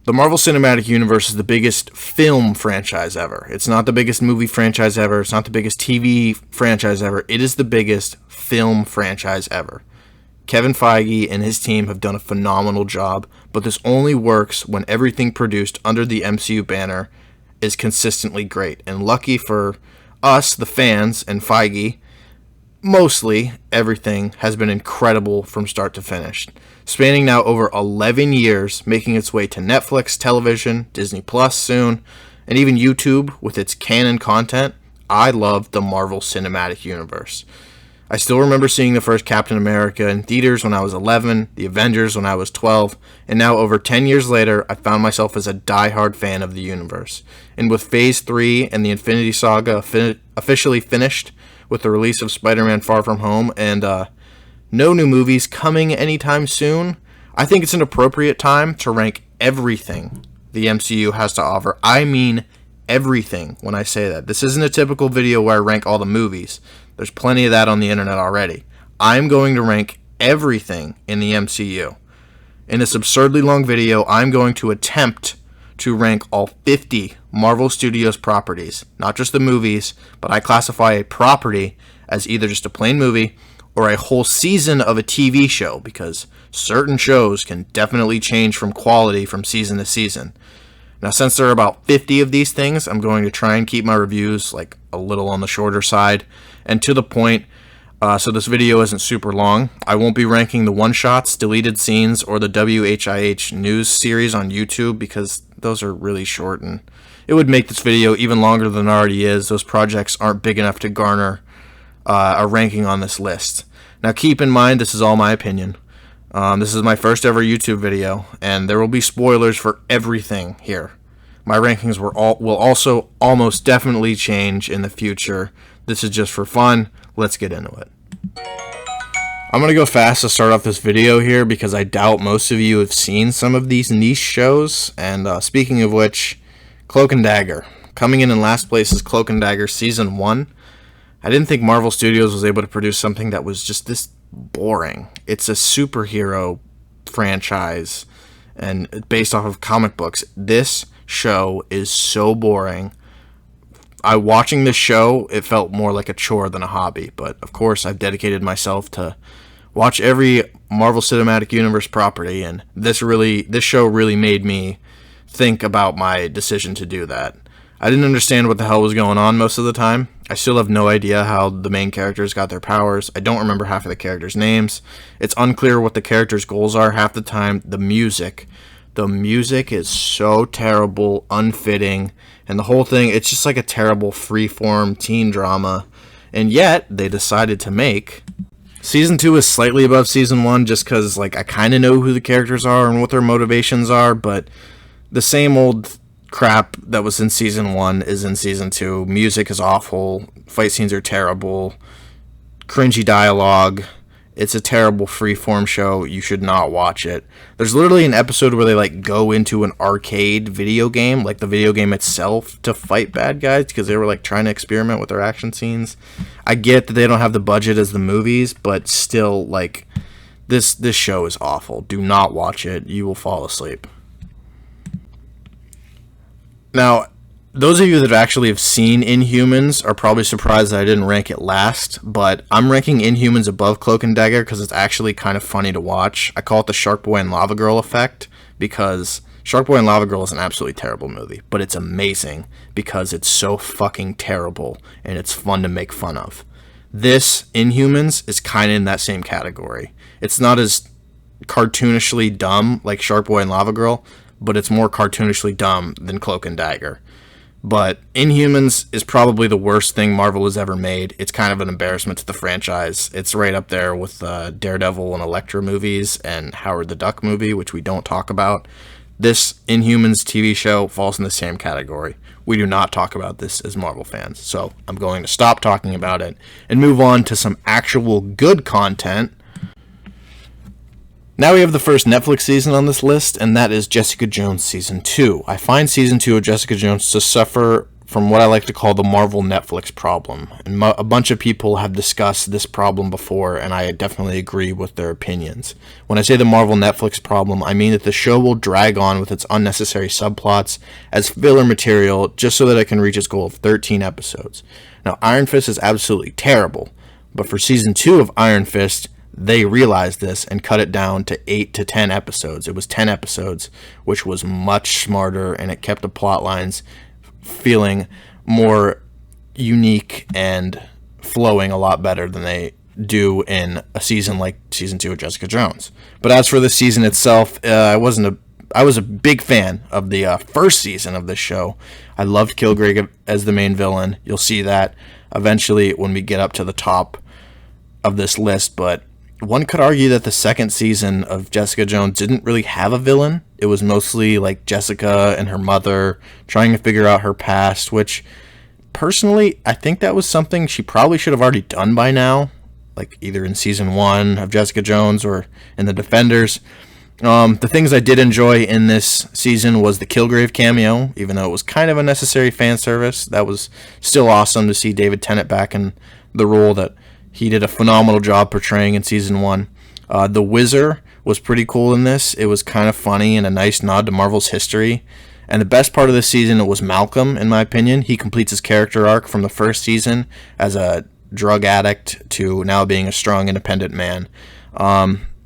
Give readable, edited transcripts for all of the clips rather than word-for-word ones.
The Marvel Cinematic Universe is the biggest film franchise ever. It's not the biggest movie franchise ever. It's not the biggest TV franchise ever. It is the biggest film franchise ever. Kevin Feige and his team have done a phenomenal job, but this only works when everything produced under the MCU banner is consistently great. And lucky for us, the fans, and Feige, mostly everything has been incredible from start to finish. Spanning now over 11 years, making its way to Netflix, television, Disney Plus soon, and even YouTube with its canon content, I love the Marvel Cinematic Universe. I still remember seeing the first Captain America in theaters when I was 11, the Avengers when I was 12, and now over 10 years later, I found myself as a diehard fan of the universe. And with Phase 3 and the Infinity Saga officially finished with the release of Spider-Man Far From Home and no new movies coming anytime soon, I think it's an appropriate time to rank everything the MCU has to offer. I mean everything when I say that. This isn't a typical video where I rank all the movies. There's plenty of that on the internet already. I'm going to rank everything in the MCU. In this absurdly long video, I'm going to attempt to rank all 50 Marvel Studios properties. Not just the movies, but I classify a property as either just a plain movie or a whole season of a TV show, because certain shows can definitely change from quality from season to season. Now, since there are about 50 of these things, I'm going to try and keep my reviews like a little on the shorter side and to the point, so this video isn't super long. I won't be ranking the one-shots, deleted scenes, or the WHIH news series on YouTube because those are really short and it would make this video even longer than it already is. Those projects aren't big enough to garner a ranking on this list. Now, keep in mind, this is all my opinion. This is my first ever YouTube video, and there will be spoilers for everything here. My rankings will also almost definitely change in the future. This is just for fun. Let's get into it. I'm going to go fast to start off this video here because I doubt most of you have seen some of these niche shows. And speaking of which, Cloak and Dagger. Coming in last place is Cloak and Dagger Season 1. I didn't think Marvel Studios was able to produce something that was just this boring. It's a superhero franchise and based off of comic books. This show is so boring. Watching this show, it felt more like a chore than a hobby, but of course I've dedicated myself to watch every Marvel Cinematic Universe property, and this show really made me think about my decision to do that. I didn't understand what the hell was going on most of the time. I still have no idea how the main characters got their powers. I don't remember half of the characters' names. It's unclear what the characters' goals are half the time. The music is so terrible, unfitting, and the whole thing, it's just like a terrible freeform teen drama. And yet, they decided to make... Season 2 is slightly above Season 1 just because like, I kind of know who the characters are and what their motivations are, but the same old crap that was in Season 1 is in Season 2. Music is awful. Fight scenes are terrible. Cringy dialogue. It's a terrible freeform show. You should not watch it. There's literally an episode where they like go into an arcade video game, like the video game itself, to fight bad guys because they were like trying to experiment with their action scenes. I get that they don't have the budget as the movies, but still, like, this show is awful. Do not watch it. You will fall asleep. Now, those of you that actually have seen Inhumans are probably surprised that I didn't rank it last, but I'm ranking Inhumans above Cloak and Dagger because it's actually kind of funny to watch. I call it the Shark Boy and Lava Girl effect because Shark Boy and Lava Girl is an absolutely terrible movie, but it's amazing because it's so fucking terrible and it's fun to make fun of. This, Inhumans, is kind of in that same category. It's not as cartoonishly dumb like Shark Boy and Lava Girl, but it's more cartoonishly dumb than Cloak and Dagger. But Inhumans is probably the worst thing Marvel has ever made. It's kind of an embarrassment to the franchise. It's right up there with Daredevil and Elektra movies and Howard the Duck movie, which we don't talk about. This Inhumans TV show falls in the same category. We do not talk about this as Marvel fans. So I'm going to stop talking about it and move on to some actual good content. Now we have the first Netflix season on this list, and that is Jessica Jones Season 2. I find Season 2 of Jessica Jones to suffer from what I like to call the Marvel Netflix problem. And a bunch of people have discussed this problem before, and I definitely agree with their opinions. When I say the Marvel Netflix problem, I mean that the show will drag on with its unnecessary subplots as filler material just so that it can reach its goal of 13 episodes. Now, Iron Fist is absolutely terrible, but for season 2 of Iron Fist, they realized this and cut it down to 8 to 10 episodes. It was 10 episodes, which was much smarter, and it kept the plot lines feeling more unique and flowing a lot better than they do in a season like season 2 of Jessica Jones. But as for the season itself, I was a big fan of the first season of this show. I loved Kilgrave as the main villain. You'll see that eventually when we get up to the top of this list, but one could argue that the second season of Jessica Jones didn't really have a villain. It was mostly like Jessica and her mother trying to figure out her past, which personally, I think that was something she probably should have already done by now, like either in season 1 of Jessica Jones or in The Defenders. The things I did enjoy in this season was the Kilgrave cameo, even though it was kind of a necessary fan service. That was still awesome to see David Tennant back in the role that he did a phenomenal job portraying in season 1. The Wizard was pretty cool in this. It was kind of funny and a nice nod to Marvel's history. And the best part of this season was Malcolm, in my opinion. He completes his character arc from the first season as a drug addict to now being a strong, independent man.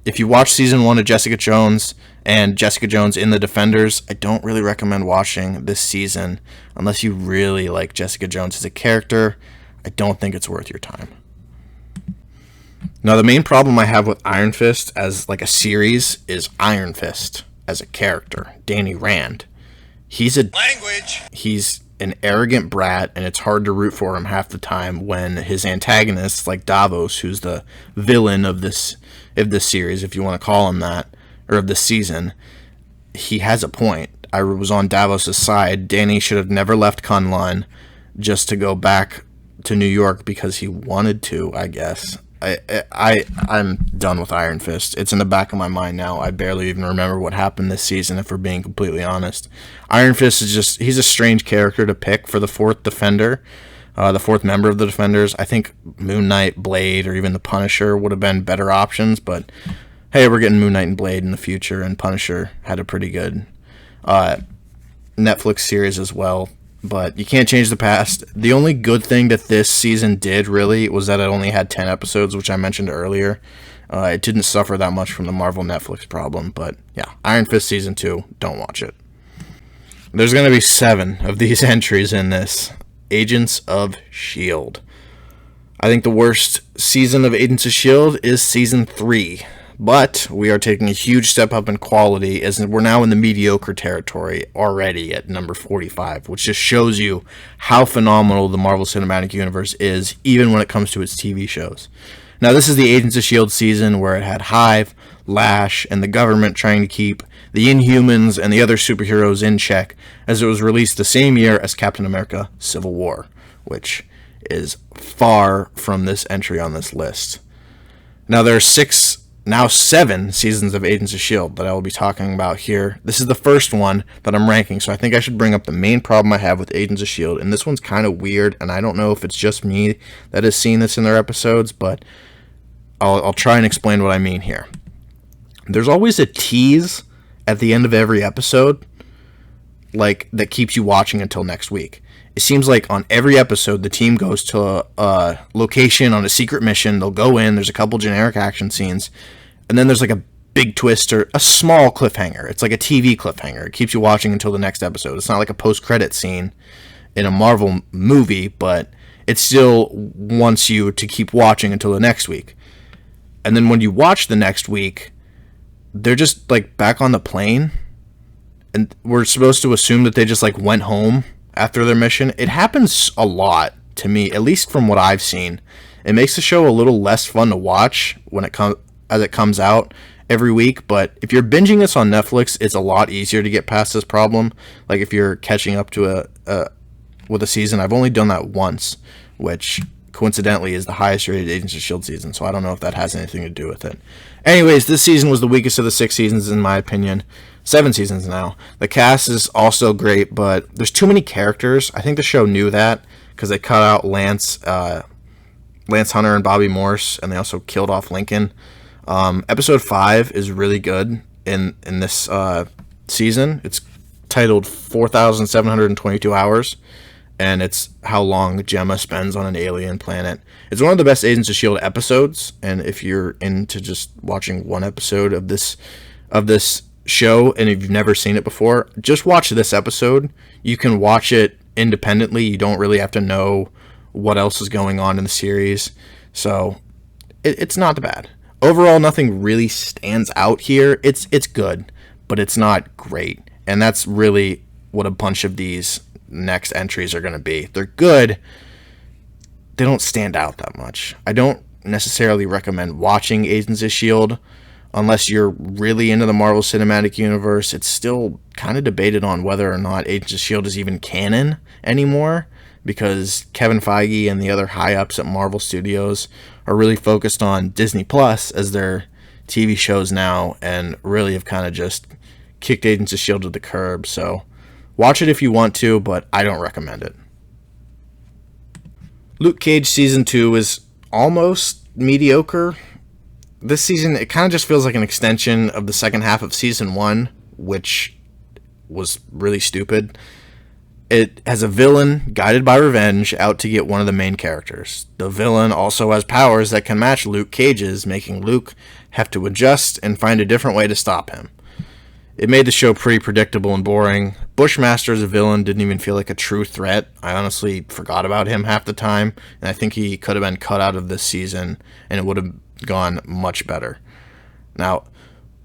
If you watch season 1 of Jessica Jones and Jessica Jones in The Defenders, I don't really recommend watching this season unless you really like Jessica Jones as a character. I don't think it's worth your time. Now, the main problem I have with Iron Fist as like a series is Iron Fist as a character, Danny Rand. He's an arrogant brat, and it's hard to root for him half the time when his antagonists, like Davos, who's the villain of this series, if you want to call him that, or of this season, he has a point. I was on Davos' side. Danny should have never left Kunlun just to go back to New York because he wanted to, I guess. I'm done with Iron Fist. It's in the back of my mind now. I barely even remember what happened this season, if we're being completely honest. Iron Fist is just, he's a strange character to pick for the fourth Defender, the fourth member of the Defenders. I think Moon Knight, Blade, or even the Punisher would have been better options, but hey, we're getting Moon Knight and Blade in the future, and Punisher had a pretty good Netflix series as well. But you can't change the past. The only good thing that this season did, really, was that it only had 10 episodes, which I mentioned earlier. It didn't suffer that much from the Marvel Netflix problem. But, yeah, Iron Fist Season 2, don't watch it. There's going to be 7 of these entries in this. Agents of S.H.I.E.L.D. I think the worst season of Agents of S.H.I.E.L.D. is Season 3. But we are taking a huge step up in quality as we're now in the mediocre territory already at number 45, which just shows you how phenomenal the Marvel Cinematic Universe is, even when it comes to its TV shows. Now, this is the Agents of S.H.I.E.L.D. season where it had Hive, Lash, and the government trying to keep the Inhumans and the other superheroes in check, as it was released the same year as Captain America Civil War, which is far from this entry on this list. Now, there are 7 seasons of Agents of S.H.I.E.L.D. that I will be talking about here. This is the first one that I'm ranking, so I think I should bring up the main problem I have with Agents of S.H.I.E.L.D., and this one's kind of weird, and I don't know if it's just me that has seen this in their episodes, but I'll try and explain what I mean here. There's always a tease at the end of every episode, like, that keeps you watching until next week. It seems like on every episode, the team goes to a location on a secret mission. They'll go in, there's a couple generic action scenes, and then there's like a big twist or a small cliffhanger. It's like a TV cliffhanger. It keeps you watching until the next episode. It's not like a post-credit scene in a Marvel movie, but it still wants you to keep watching until the next week. And then when you watch the next week, they're just like back on the plane, and we're supposed to assume that they just like went home after their mission. It happens a lot to me, at least from what I've seen. It makes the show a little less fun to watch when it comes out every week. But if you're binging this on Netflix, it's a lot easier to get past this problem. Like if you're catching up to with a season, I've only done that once, which coincidentally is the highest rated Agents of S.H.I.E.L.D. season, so I don't know if that has anything to do with it. Anyways, this season was the weakest of the 6 seasons in my opinion. 7 seasons now. The cast is also great, but there's too many characters. I think the show knew that because they cut out Lance Hunter and Bobby Morse, and they also killed off Lincoln. Episode 5 is really good in this season. It's titled 4,722 Hours, and it's how long Gemma spends on an alien planet. It's one of the best Agents of S.H.I.E.L.D. episodes, and if you're into just watching one episode of this show, and if you've never seen it before, just watch this episode. You can watch it independently. You don't really have to know what else is going on in the series, so it's not bad. Overall, nothing really stands out here. It's good, but it's not great, and that's really what a bunch of these next entries are going to be. They're good. They don't stand out that much. I don't necessarily recommend watching Agents of S.H.I.E.L.D. unless you're really into the Marvel Cinematic Universe. It's still kind of debated on whether or not Agents of S.H.I.E.L.D. is even canon anymore, because Kevin Feige and the other high-ups at Marvel Studios are really focused on Disney Plus as their TV shows now, and really have kind of just kicked Agents of S.H.I.E.L.D. to the curb. So watch it if you want to, but I don't recommend it. Luke Cage Season 2 is almost mediocre. This season, it kind of just feels like an extension of the second half of Season 1, which was really stupid. It has a villain, guided by revenge, out to get one of the main characters. The villain also has powers that can match Luke Cage's, making Luke have to adjust and find a different way to stop him. It made the show pretty predictable and boring. Bushmaster as a villain didn't even feel like a true threat. I honestly forgot about him half the time, and I think he could have been cut out of this season, and it would have gone much better. Now,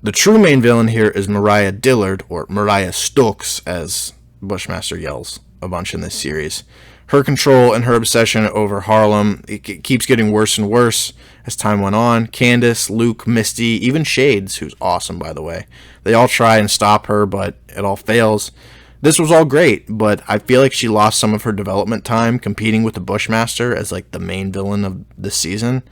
the true main villain here is Mariah Dillard, or Mariah Stokes, as Bushmaster yells a bunch in this series. Her control and her obsession over Harlem, it keeps getting worse and worse as time went on. Candace, Luke, Misty, even Shades, who's awesome by the way, they all try and stop her, but it all fails. This was all great, but I feel like she lost some of her development time competing with the Bushmaster as like the main villain of this season.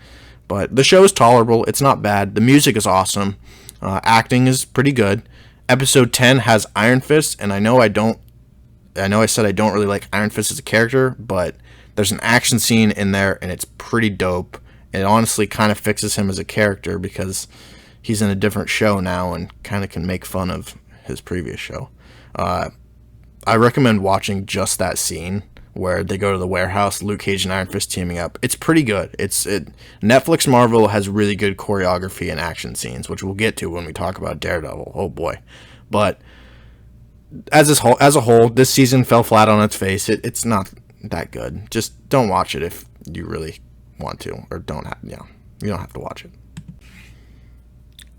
But the show is tolerable. It's not bad. The music is awesome. Acting is pretty good. Episode 10 has Iron Fist, and I know I said I don't really like Iron Fist as a character, but there's an action scene in there, and it's pretty dope. It honestly kind of fixes him as a character because he's in a different show now and kind of can make fun of his previous show. I recommend watching just that scene where they go to the warehouse, Luke Cage and Iron Fist teaming up. It's pretty good. Netflix Marvel has really good choreography and action scenes, which we'll get to when we talk about Daredevil. Oh boy. But as a whole, this season fell flat on its face. It's not that good. Just don't watch it if you really want to, or you don't have to watch it.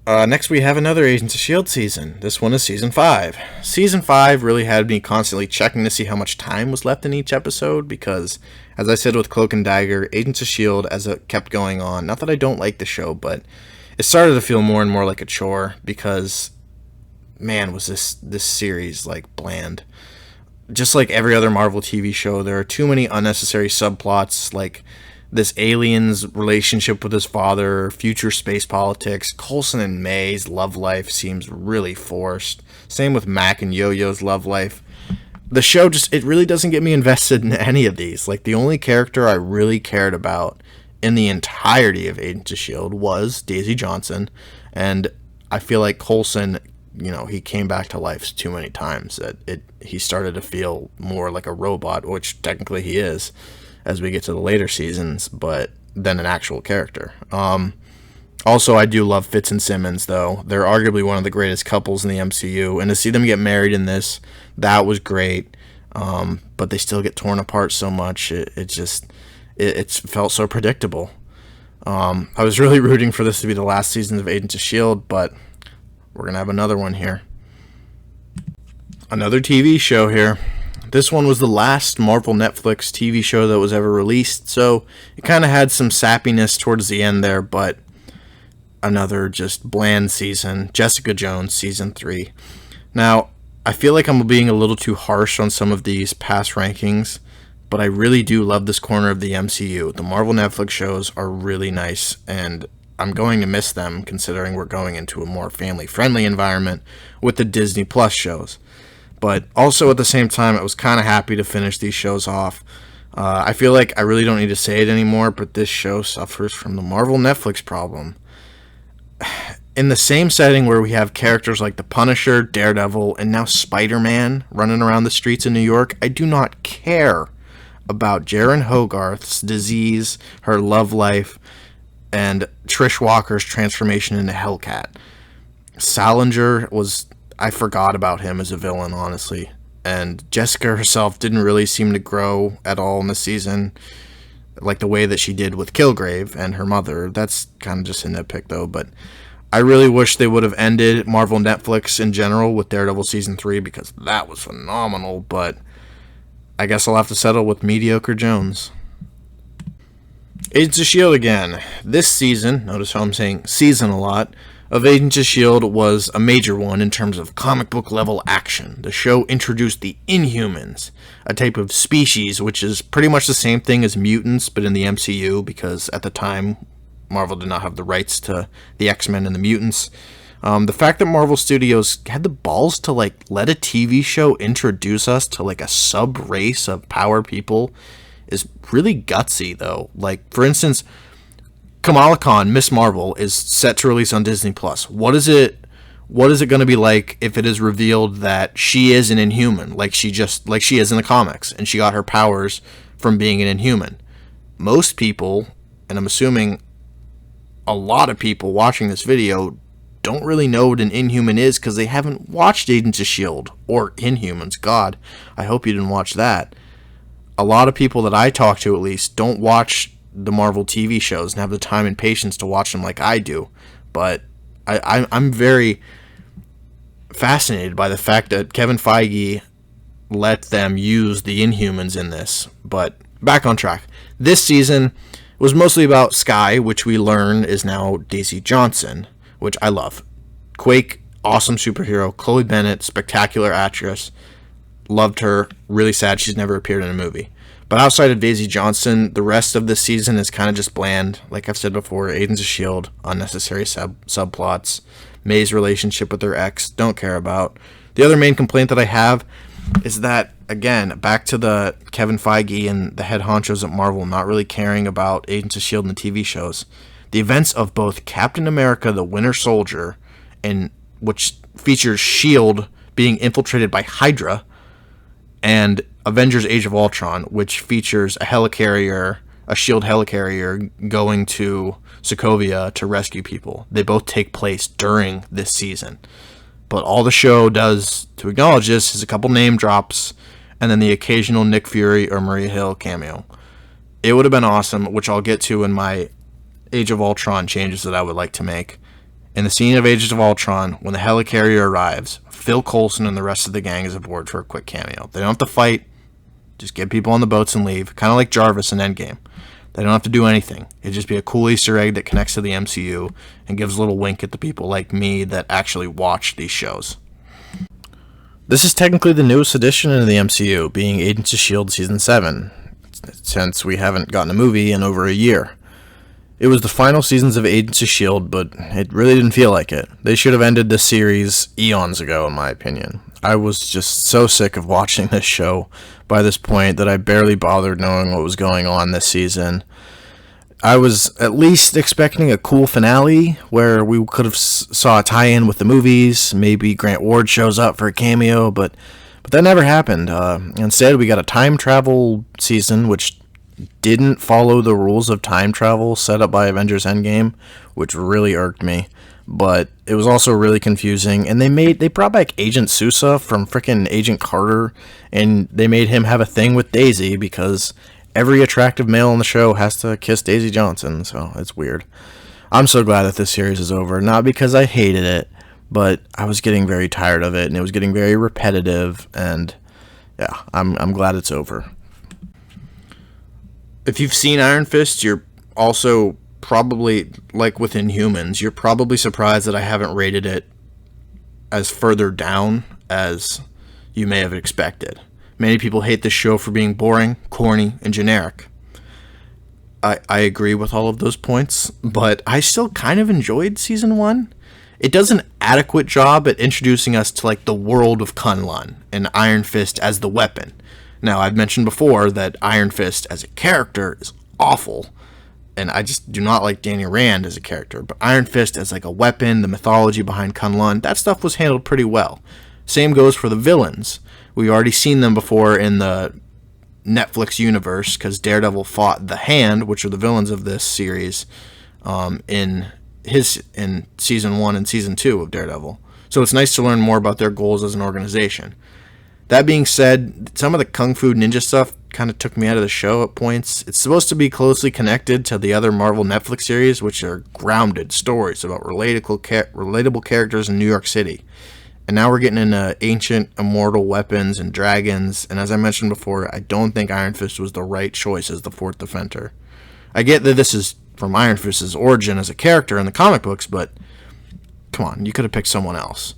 Next, we have another Agents of S.H.I.E.L.D. season. This one is Season 5. Season 5 really had me constantly checking to see how much time was left in each episode because, as I said with Cloak and Dagger, Agents of S.H.I.E.L.D., as it kept going on, not that I don't like the show, but it started to feel more and more like a chore because, man, was this series, like, bland. Just like every other Marvel TV show, there are too many unnecessary subplots, like this alien's relationship with his father, future space politics. Coulson and May's love life seems really forced. Same with Mac and Yo-Yo's love life. The show it really doesn't get me invested in any of these. Like, the only character I really cared about in the entirety of Agents of S.H.I.E.L.D. was Daisy Johnson, and I feel like Coulson, he came back to life too many times that he started to feel more like a robot, which technically he is, as we get to the later seasons, but than an actual character. Also, I do love Fitz and Simmons, though. They're arguably one of the greatest couples in the MCU, and to see them get married in this, that was great. But they still get torn apart so much. It felt so predictable. I was really rooting for this to be the last season of Agents of S.H.I.E.L.D., but we're going to have another one here. Another TV show here. This one was the last Marvel Netflix TV show that was ever released, so it kind of had some sappiness towards the end there, but another just bland season. Jessica Jones, Season 3. Now, I feel like I'm being a little too harsh on some of these past rankings, but I really do love this corner of the MCU. The Marvel Netflix shows are really nice, and I'm going to miss them considering we're going into a more family-friendly environment with the Disney Plus shows. But also at the same time, I was kind of happy to finish these shows off. I feel like I really don't need to say it anymore, but this show suffers from the Marvel Netflix problem. In the same setting where we have characters like the Punisher, Daredevil, and now Spider-Man running around the streets of New York, I do not care about Jaren Hogarth's disease, her love life, and Trish Walker's transformation into Hellcat. Salinger I forgot about him as a villain, honestly. And Jessica herself didn't really seem to grow at all in the season, like the way that she did with Kilgrave and her mother. That's kind of just a nitpick, though, but I really wish they would have ended Marvel Netflix in general with Daredevil Season 3, because that was phenomenal, but I guess I'll have to settle with mediocre Jones. Agents of S.H.I.E.L.D. again. This season, notice how I'm saying season a lot, of Agents of S.H.I.E.L.D. was a major one in terms of comic book level action. The show introduced the Inhumans, a type of species which is pretty much the same thing as mutants, but in the MCU, because at the time Marvel did not have the rights to the X-Men and the mutants. The fact that Marvel Studios had the balls to let a TV show introduce us to a sub-race of power people is really gutsy, though. For instance, Kamala Khan, Miss Marvel, is set to release on Disney Plus. What is it going to be like if it is revealed that she is an Inhuman, like she is in the comics, and she got her powers from being an Inhuman? Most people, and I'm assuming a lot of people watching this video, don't really know what an Inhuman is because they haven't watched Agents of S.H.I.E.L.D. or Inhumans. God, I hope you didn't watch that. A lot of people that I talk to, at least, don't watch the Marvel TV shows and have the time and patience to watch them like I do. But I'm very fascinated by the fact that Kevin Feige let them use the Inhumans in this. But back on track. This season was mostly about Skye, which we learn is now Daisy Johnson, which I love. Quake, awesome superhero. Chloe Bennett, spectacular actress. Loved her. Really sad she's never appeared in a movie. But outside of Daisy Johnson, the rest of this season is kind of just bland. Like I've said before, Agents of S.H.I.E.L.D., unnecessary subplots. May's relationship with her ex, don't care about. The other main complaint that I have is that, again, back to the Kevin Feige and the head honchos at Marvel not really caring about Agents of S.H.I.E.L.D. and the TV shows. The events of both Captain America, the Winter Soldier, and which features S.H.I.E.L.D. being infiltrated by Hydra, and Avengers Age of Ultron, which features a helicarrier, a S.H.I.E.L.D. helicarrier going to Sokovia to rescue people. They both take place during this season. But all the show does to acknowledge this is a couple name drops and then the occasional Nick Fury or Maria Hill cameo. It would have been awesome, which I'll get to in my Age of Ultron changes that I would like to make. In the scene of Age of Ultron, when the helicarrier arrives, Phil Coulson and the rest of the gang is aboard for a quick cameo. They don't have to fight, just get people on the boats and leave, kind of like Jarvis in Endgame. They don't have to do anything. It'd just be a cool Easter egg that connects to the MCU and gives a little wink at the people like me that actually watch these shows. This is technically the newest addition into the MCU, being Agents of S.H.I.E.L.D. Season 7, since we haven't gotten a movie in over a year. It was the final seasons of Agents of S.H.I.E.L.D., but it really didn't feel like it. They should have ended the series eons ago, in my opinion. I was just so sick of watching this show by this point that I barely bothered knowing what was going on this season. I was at least expecting a cool finale where we could have saw a tie-in with the movies. Maybe Grant Ward shows up for a cameo, but that never happened. Instead, we got a time travel season, which didn't follow the rules of time travel set up by Avengers Endgame, which really irked me. But it was also really confusing, and they brought back Agent Sousa from frickin' Agent Carter, and they made him have a thing with Daisy because every attractive male on the show has to kiss Daisy Johnson, so it's weird. I'm so glad that this series is over, not because I hated it, but I was getting very tired of it, and it was getting very repetitive, and yeah, I'm glad it's over. If you've seen Iron Fist, you're also probably, like with Inhumans, you're probably surprised that I haven't rated it as further down as you may have expected. Many people hate this show for being boring, corny, and generic. I agree with all of those points, but I still kind of enjoyed season 1. It does an adequate job at introducing us to like the world of Kunlun and Iron Fist as the weapon. Now, I've mentioned before that Iron Fist as a character is awful, and I just do not like Danny Rand as a character, but Iron Fist as like a weapon, the mythology behind Kunlun, that stuff was handled pretty well. Same goes for the villains. We've already seen them before in the Netflix universe, because Daredevil fought the Hand, which are the villains of this series, in season 1 and season 2 of Daredevil. So it's nice to learn more about their goals as an organization. That being said, some of the Kung Fu Ninja stuff kind of took me out of the show at points. It's supposed to be closely connected to the other Marvel Netflix series, which are grounded stories about relatable characters in New York City. And now we're getting into ancient immortal weapons and dragons, and as I mentioned before, I don't think Iron Fist was the right choice as the fourth Defender. I get that this is from Iron Fist's origin as a character in the comic books, but come on, you could have picked someone else.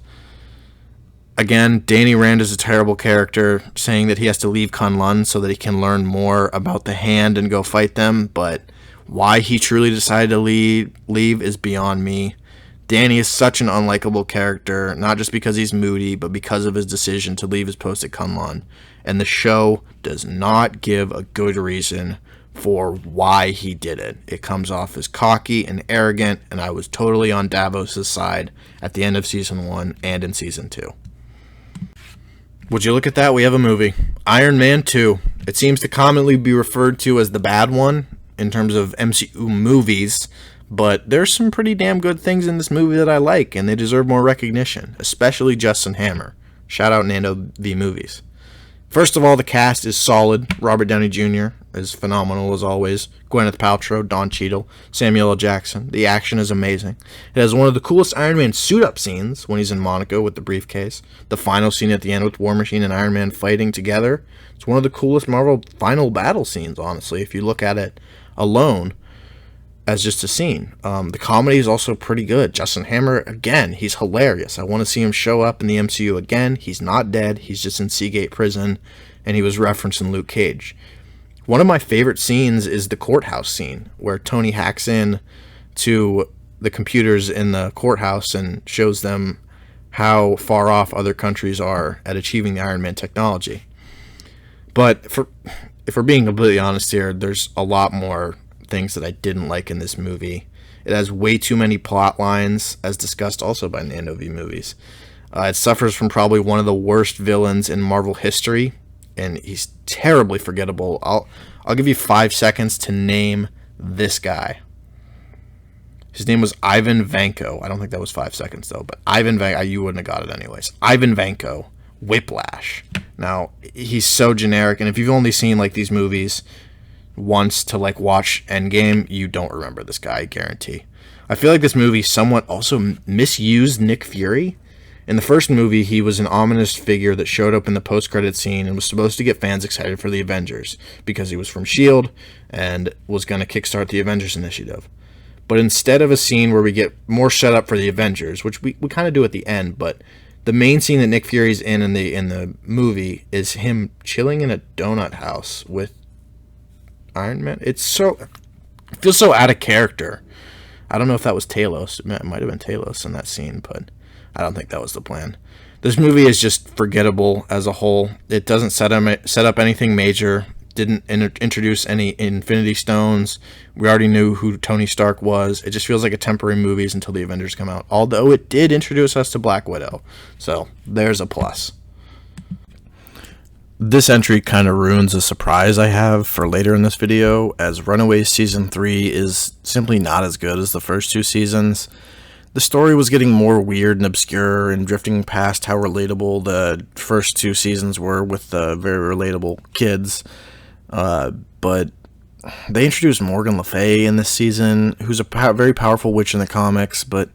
Again, Danny Rand is a terrible character, saying that he has to leave Kunlun so that he can learn more about the Hand and go fight them, but why he truly decided to leave is beyond me. Danny is such an unlikable character, not just because he's moody, but because of his decision to leave his post at Kunlun. And the show does not give a good reason for why he did it. It comes off as cocky and arrogant, and I was totally on Davos' side at the end of season 1 and in season 2. Would you look at that? We have a movie. Iron Man 2. It seems to commonly be referred to as the bad one in terms of MCU movies, but there's some pretty damn good things in this movie that I like, and they deserve more recognition, especially Justin Hammer. Shout out Nando V Movies. First of all, the cast is solid. Robert Downey Jr. is phenomenal as always. Gwyneth Paltrow, Don Cheadle, Samuel L. Jackson. The action is amazing. It has one of the coolest Iron Man suit-up scenes when he's in Monaco with the briefcase. The final scene at the end with War Machine and Iron Man fighting together. It's one of the coolest Marvel final battle scenes, honestly, if you look at it alone as just a scene. The comedy is also pretty good. Justin Hammer, again, he's hilarious. I want to see him show up in the MCU again. He's not dead. He's just in Seagate Prison, and he was referenced in Luke Cage. One of my favorite scenes is the courthouse scene, where Tony hacks in to the computers in the courthouse and shows them how far off other countries are at achieving the Iron Man technology. But if we're being completely honest here, there's a lot more things that I didn't like in this movie. It has way too many plot lines, as discussed also by Nando V Movies. It suffers from probably one of the worst villains in Marvel history, and he's terribly forgettable. I'll give you 5 seconds to name this guy. His name was Ivan Vanko. I don't think that was 5 seconds though, but Ivan Vanko, you wouldn't have got it anyways. Ivan Vanko, Whiplash. Now, he's so generic, and if you've only seen like these movies once to like watch Endgame, you don't remember this guy, I guarantee. I feel like this movie somewhat also misused Nick Fury. In the first movie, he was an ominous figure that showed up in the post-credit scene and was supposed to get fans excited for the Avengers because he was from S.H.I.E.L.D. and was going to kickstart the Avengers initiative. But instead of a scene where we get more set up for the Avengers, which we kind of do at the end, but the main scene that Nick Fury's in the movie is him chilling in a donut house with Iron Man. It feels so out of character. I don't know if that was Talos. It might have been Talos in that scene, but I don't think that was the plan. This movie is just forgettable as a whole. It doesn't set up anything major. Didn't introduce any Infinity Stones. We already knew who Tony Stark was. It just feels like a temporary movie until the Avengers come out. Although it did introduce us to Black Widow. So there's a plus. This entry kind of ruins a surprise I have for later in this video, as Runaways Season 3 is simply not as good as the first 2 seasons. The story was getting more weird and obscure and drifting past how relatable the first 2 seasons were with the very relatable kids. But they introduced Morgan Le Fay in this season, who's a very powerful witch in the comics, but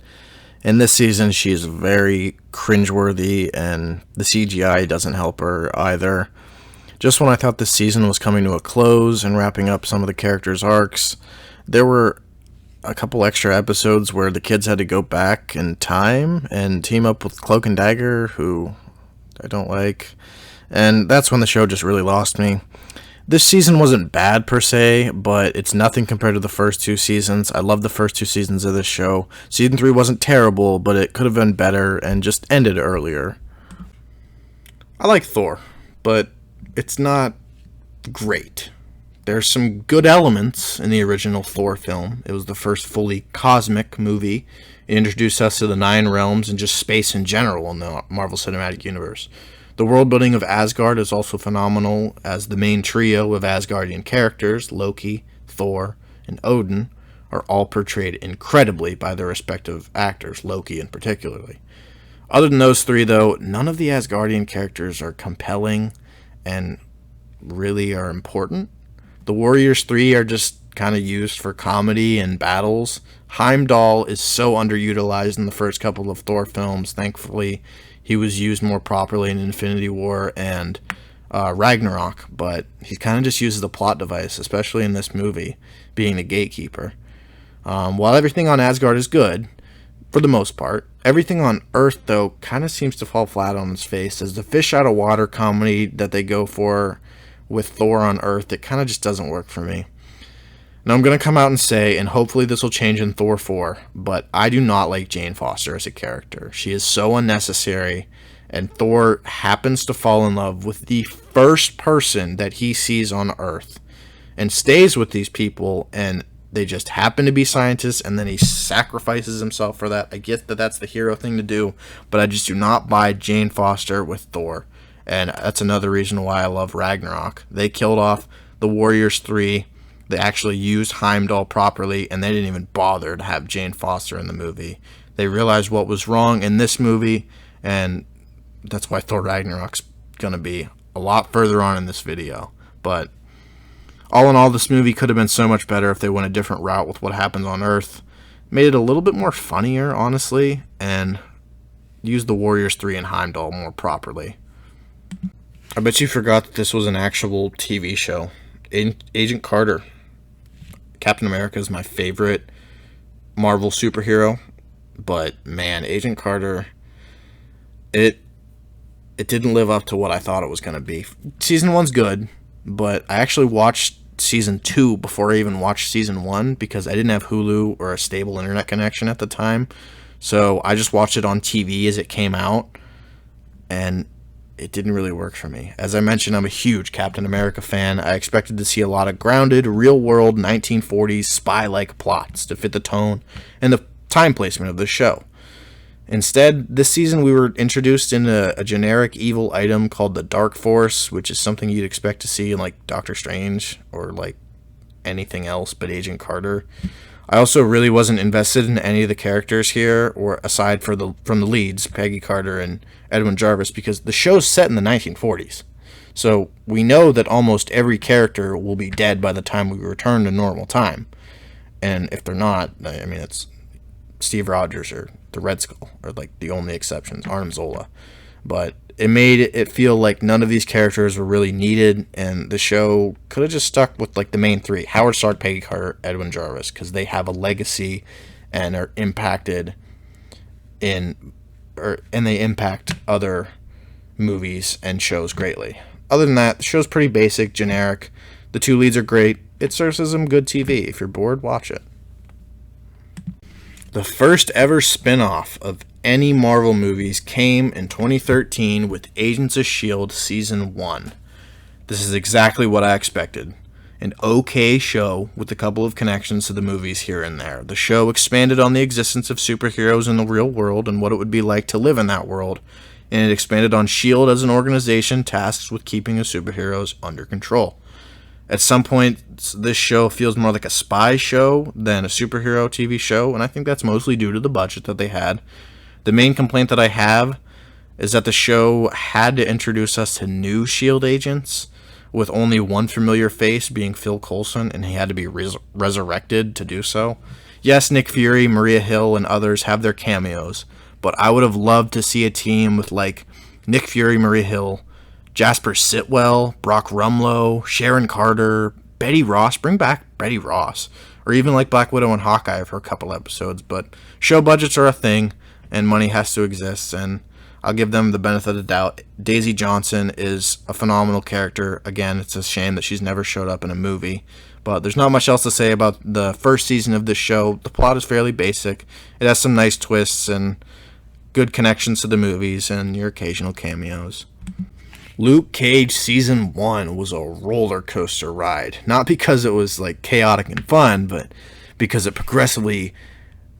in this season, she is very cringeworthy, and the CGI doesn't help her either. Just when I thought this season was coming to a close and wrapping up some of the characters' arcs, there were a couple extra episodes where the kids had to go back in time and team up with Cloak and Dagger, who I don't like. And that's when the show just really lost me. This season wasn't bad per se, but it's nothing compared to the first two seasons. I love the first two seasons of this show. Season 3 wasn't terrible, but it could have been better and just ended earlier. I like Thor, but it's not great. There's some good elements in the original Thor film. It was the first fully cosmic movie. It introduced us to the 9 realms and just space in general in the Marvel Cinematic Universe. The world building of Asgard is also phenomenal, as the main trio of Asgardian characters, Loki, Thor, and Odin, are all portrayed incredibly by their respective actors, Loki in particularly. Other than those three, though, none of the Asgardian characters are compelling and really are important. The Warriors 3 are just kind of used for comedy and battles. Heimdall is so underutilized in the first couple of Thor films. Thankfully, he was used more properly in Infinity War and Ragnarok, but he kind of just uses a plot device, especially in this movie, being the gatekeeper. While everything on Asgard is good, for the most part, everything on Earth, though, kind of seems to fall flat on its face. As the fish out of water comedy that they go for with Thor on Earth, it kind of just doesn't work for me. Now, I'm going to come out and say, and hopefully this will change in Thor 4, but I do not like Jane Foster as a character. She is so unnecessary, and Thor happens to fall in love with the first person that he sees on Earth, and stays with these people, and they just happen to be scientists, and then he sacrifices himself for that. I get that that's the hero thing to do, but I just do not buy Jane Foster with Thor, and that's another reason why I love Ragnarok. They killed off the Warriors 3. They actually used Heimdall properly, and they didn't even bother to have Jane Foster in the movie. They realized what was wrong in this movie, and that's why Thor Ragnarok's going to be a lot further on in this video. But all in all, this movie could have been so much better if they went a different route with what happens on Earth. Made it a little bit more funnier, honestly, and used the Warriors 3 and Heimdall more properly. I bet you forgot that this was an actual TV show. Agent Carter. Captain America is my favorite Marvel superhero, but man, Agent Carter, it didn't live up to what I thought it was going to be. Season 1's good, but I actually watched Season 2 before I even watched Season 1 because I didn't have Hulu or a stable internet connection at the time, so I just watched it on TV as it came out, and it didn't really work for me. As I mentioned, I'm a huge Captain America fan. I expected to see a lot of grounded, real-world 1940s spy-like plots to fit the tone and the time placement of the show. Instead, this season we were introduced in a generic evil item called the Dark Force, which is something you'd expect to see in like Doctor Strange or like anything else but Agent Carter. I also really wasn't invested in any of the characters here, or aside from the leads, Peggy Carter and Edwin Jarvis, because the show's set in the 1940s. So we know that almost every character will be dead by the time we return to normal time. And if they're not, I mean, it's Steve Rogers or the Red Skull are like the only exceptions, Arnim Zola. But it made it feel like none of these characters were really needed, and the show could have just stuck with like the main three: Howard Stark, Peggy Carter, Edwin Jarvis, because they have a legacy and are impacted and they impact other movies and shows greatly. Other than that, the show's pretty basic, generic. The two leads are great. It serves as some good TV. If you're bored, watch it. The first ever spin-off of any Marvel movies came in 2013 with Agents of S.H.I.E.L.D. Season 1. This is exactly what I expected. An okay show with a couple of connections to the movies here and there. The show expanded on the existence of superheroes in the real world and what it would be like to live in that world, and it expanded on S.H.I.E.L.D. as an organization tasked with keeping the superheroes under control. At some point, this show feels more like a spy show than a superhero TV show, and I think that's mostly due to the budget that they had. The main complaint that I have is that the show had to introduce us to new S.H.I.E.L.D. agents, with only one familiar face being Phil Coulson, and he had to be resurrected to do so. Yes, Nick Fury, Maria Hill, and others have their cameos, but I would have loved to see a team with like Nick Fury, Maria Hill, Jasper Sitwell, Brock Rumlow, Sharon Carter, Betty Ross. Bring back Betty Ross. Or even like Black Widow and Hawkeye for a couple episodes. But show budgets are a thing, and money has to exist. And I'll give them the benefit of the doubt. Daisy Johnson is a phenomenal character. Again, it's a shame that she's never showed up in a movie. But there's not much else to say about the first season of this show. The plot is fairly basic. It has some nice twists and good connections to the movies and your occasional cameos. Luke Cage Season 1 was a roller coaster ride. Not because it was like chaotic and fun, but because it progressively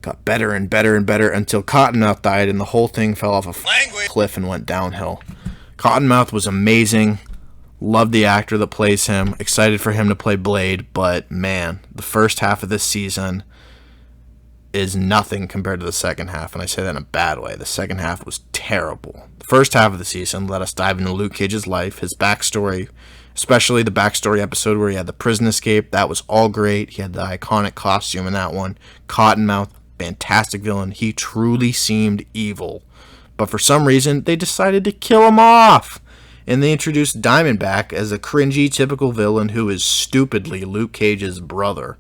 got better and better and better until Cottonmouth died and the whole thing fell off a cliff and went downhill. Cottonmouth was amazing. Loved the actor that plays him. Excited for him to play Blade. But man, the first half of this season is nothing compared to the second half. And I say that in a bad way. The second half was terrible. The first half of the season let us dive into Luke Cage's life, his backstory, especially the backstory episode where he had the prison escape. That was all great. He had the iconic costume in that one. Cottonmouth, fantastic villain. He truly seemed evil. But for some reason, they decided to kill him off. And they introduced Diamondback as a cringy, typical villain who is stupidly Luke Cage's brother.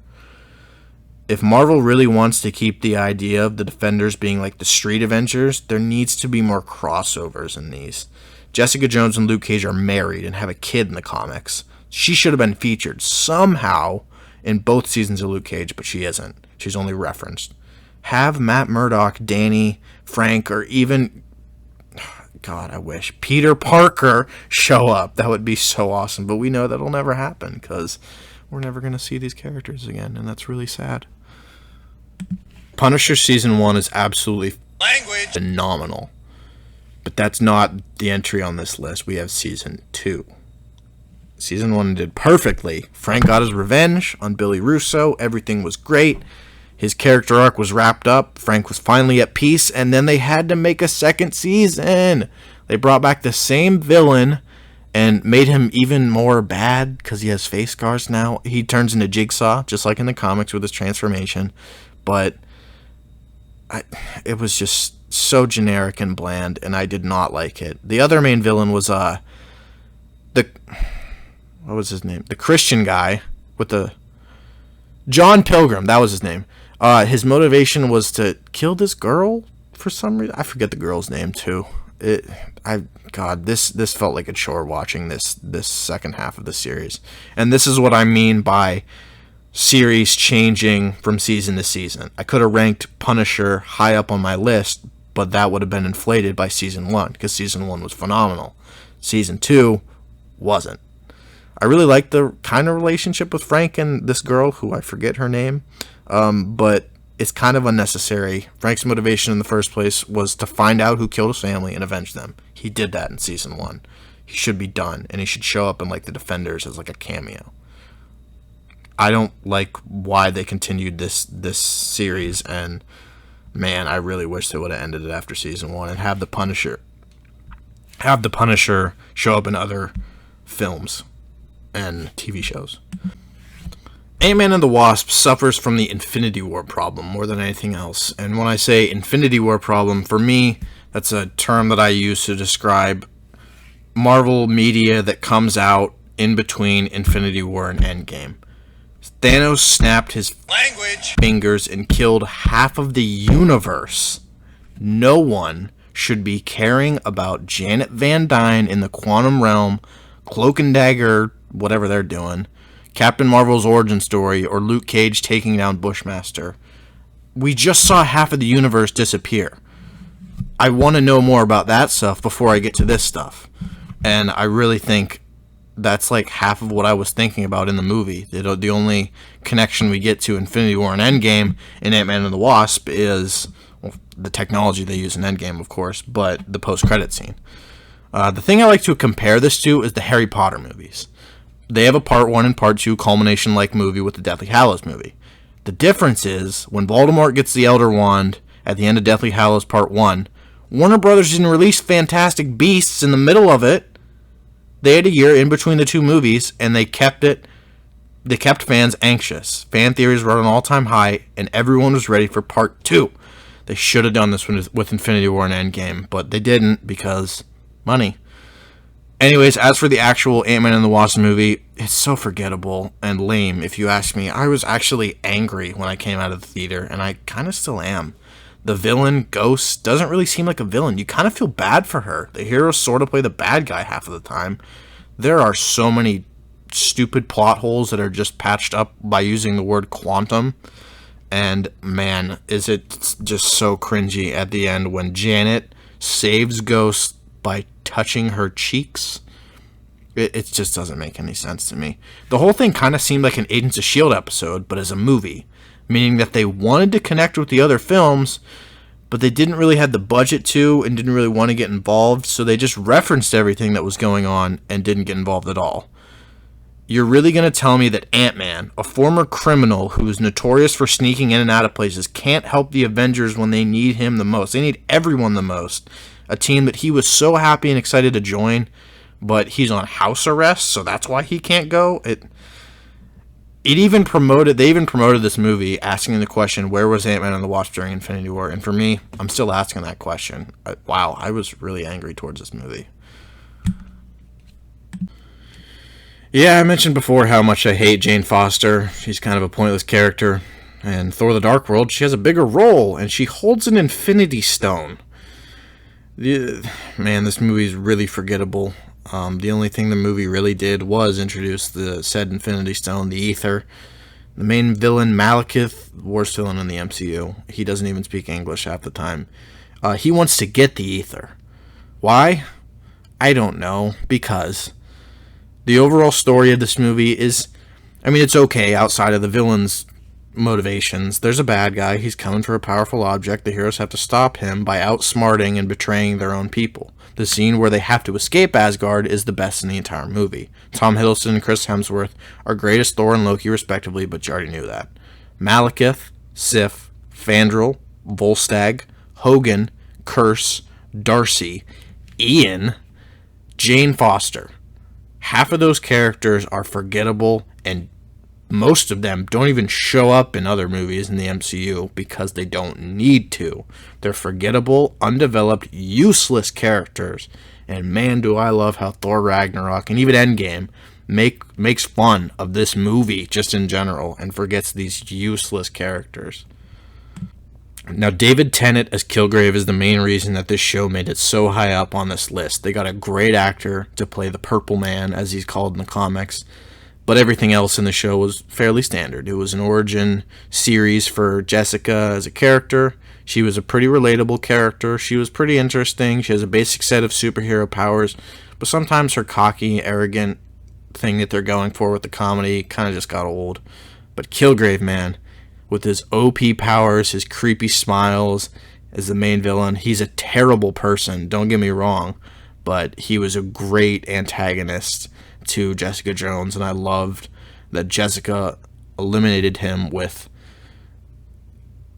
If Marvel really wants to keep the idea of the Defenders being like the Street Avengers, there needs to be more crossovers in these. Jessica Jones and Luke Cage are married and have a kid in the comics. She should have been featured somehow in both seasons of Luke Cage, but she isn't. She's only referenced. Have Matt Murdock, Danny, Frank, or even, God, I wish, Peter Parker show up. That would be so awesome. But we know that'll never happen because we're never going to see these characters again, and that's really sad. Punisher Season 1 is absolutely phenomenal. But that's not the entry on this list. We have Season 2. Season 1 did perfectly. Frank got his revenge on Billy Russo. Everything was great. His character arc was wrapped up. Frank was finally at peace, and then they had to make a second season. They brought back the same villain and made him even more bad because he has face scars now. He turns into Jigsaw, just like in the comics with his transformation. But it was just so generic and bland, and I did not like it. The other main villain was what was his name? The Christian guy with the John Pilgrim. That was his name. His motivation was to kill this girl for some reason. I forget the girl's name too. This felt like a chore watching this second half of the series. And this is what I mean by series changing from season to season. I could have ranked Punisher high up on my list, but that would have been inflated by Season 1, because Season 1 was phenomenal. Season 2 wasn't. I really liked the kind of relationship with Frank and this girl, who I forget her name, but it's kind of unnecessary. Frank's motivation in the first place was to find out who killed his family and avenge them. He did that in Season 1. He should be done, and he should show up in like the Defenders as like a cameo. I don't like why they continued this series, and man, I really wish they would have ended it after Season 1 and have the Punisher show up in other films and TV shows. Ant-Man and the Wasp suffers from the Infinity War problem more than anything else. And when I say Infinity War problem, for me, that's a term that I use to describe Marvel media that comes out in between Infinity War and Endgame. Thanos snapped his fingers and killed half of the universe. No one should be caring about Janet Van Dyne in the Quantum Realm, Cloak and Dagger, whatever they're doing, Captain Marvel's origin story, or Luke Cage taking down Bushmaster. We just saw half of the universe disappear. I want to know more about that stuff before I get to this stuff. And I really think that's like half of what I was thinking about in the movie. The only connection we get to Infinity War and Endgame in Ant-Man and the Wasp is the technology they use in Endgame, of course, but the post-credit scene. The thing I like to compare this to is the Harry Potter movies. They have a Part 1 and Part 2 culmination-like movie with the Deathly Hallows movie. The difference is, when Voldemort gets the Elder Wand at the end of Deathly Hallows Part 1, Warner Brothers didn't release Fantastic Beasts in the middle of it. They had a year in between the two movies, and they kept fans anxious. Fan theories were at an all-time high, and everyone was ready for Part 2. They should have done this with Infinity War and Endgame, but they didn't because money. Anyways, as for the actual Ant-Man and the Wasp movie, it's so forgettable and lame, if you ask me. I was actually angry when I came out of the theater, and I kind of still am. The villain, Ghost, doesn't really seem like a villain. You kind of feel bad for her. The heroes sort of play the bad guy half of the time. There are so many stupid plot holes that are just patched up by using the word quantum. And man, is it just so cringy at the end when Janet saves Ghost by touching her cheeks. It just doesn't make any sense to me. The whole thing kind of seemed like an Agents of S.H.I.E.L.D. episode, but as a movie. Meaning that they wanted to connect with the other films, but they didn't really have the budget to and didn't really want to get involved, so they just referenced everything that was going on and didn't get involved at all. You're really going to tell me that Ant-Man, a former criminal who is notorious for sneaking in and out of places, can't help the Avengers when they need him the most? They need everyone the most. A team that he was so happy and excited to join, but he's on house arrest, so that's why he can't go. They even promoted this movie asking the question, where was Ant-Man and the Wasp during Infinity War? And for me, I'm still asking that question. Wow, I was really angry towards this movie. Yeah, I mentioned before how much I hate Jane Foster. She's kind of a pointless character. And Thor the Dark World, she has a bigger role, and she holds an Infinity Stone. Man, this movie is really forgettable. The only thing the movie really did was introduce the said Infinity Stone, the Ether. The main villain, Malekith, worst villain in the MCU. He doesn't even speak English half the time. He wants to get the Ether. Why? I don't know. Because the overall story of this movie is, it's okay outside of the villain's motivations. There's a bad guy. He's coming for a powerful object. The heroes have to stop him by outsmarting and betraying their own people. The scene where they have to escape Asgard is the best in the entire movie. Tom Hiddleston and Chris Hemsworth are great as Thor and Loki respectively, but you already knew that. Malekith, Sif, Fandral, Volstagg, Hogan, Curse, Darcy, Ian, Jane Foster. Half of those characters are forgettable, and most of them don't even show up in other movies in the MCU because they don't need to. They're forgettable, undeveloped, useless characters. And man, do I love how Thor Ragnarok and even Endgame makes fun of this movie just in general and forgets these useless characters. Now, David Tennant as Kilgrave is the main reason that this show made it so high up on this list. They got a great actor to play the Purple Man, as he's called in the comics. But everything else in the show was fairly standard. It was an origin series for Jessica as a character. She was a pretty relatable character. She was pretty interesting. She has a basic set of superhero powers. But sometimes her cocky, arrogant thing that they're going for with the comedy kind of just got old. But Kilgrave, man, with his OP powers, his creepy smiles as the main villain, he's a terrible person, don't get me wrong. But he was a great antagonist to Jessica Jones, and I loved that Jessica eliminated him with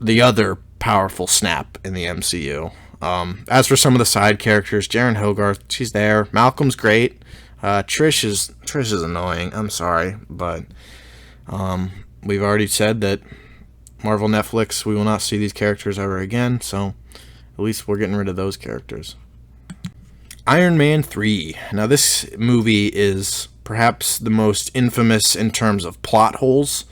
the other powerful snap in the MCU. As for some of the side characters, Jaren Hogarth, she's there. Malcolm's great. Trish is annoying. I'm sorry, but we've already said that Marvel Netflix, we will not see these characters ever again, so at least we're getting rid of those characters. Iron Man 3. Now, this movie is perhaps the most infamous in terms of plot holes.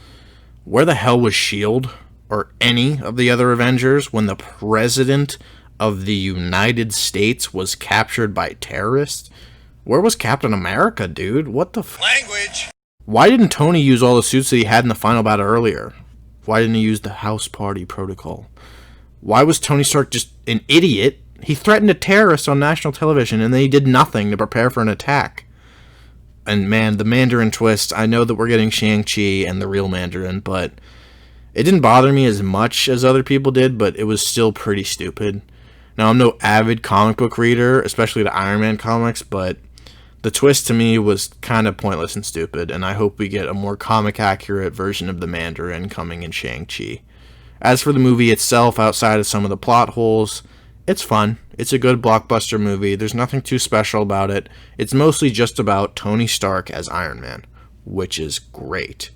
Where the hell was S.H.I.E.L.D. or any of the other Avengers when the President of the United States was captured by terrorists? Where was Captain America, dude? What the Language! Why didn't Tony use all the suits that he had in the final battle earlier? Why didn't he use the house party protocol? Why was Tony Stark just an idiot? He threatened a terrorist on national television, and then he did nothing to prepare for an attack. And man, the Mandarin twist, I know that we're getting Shang-Chi and the real Mandarin, but it didn't bother me as much as other people did, but it was still pretty stupid. Now, I'm no avid comic book reader, especially the Iron Man comics, but the twist to me was kind of pointless and stupid, and I hope we get a more comic-accurate version of the Mandarin coming in Shang-Chi. As for the movie itself, outside of some of the plot holes, it's fun. It's a good blockbuster movie. There's nothing too special about it. It's mostly just about Tony Stark as Iron Man, which is great.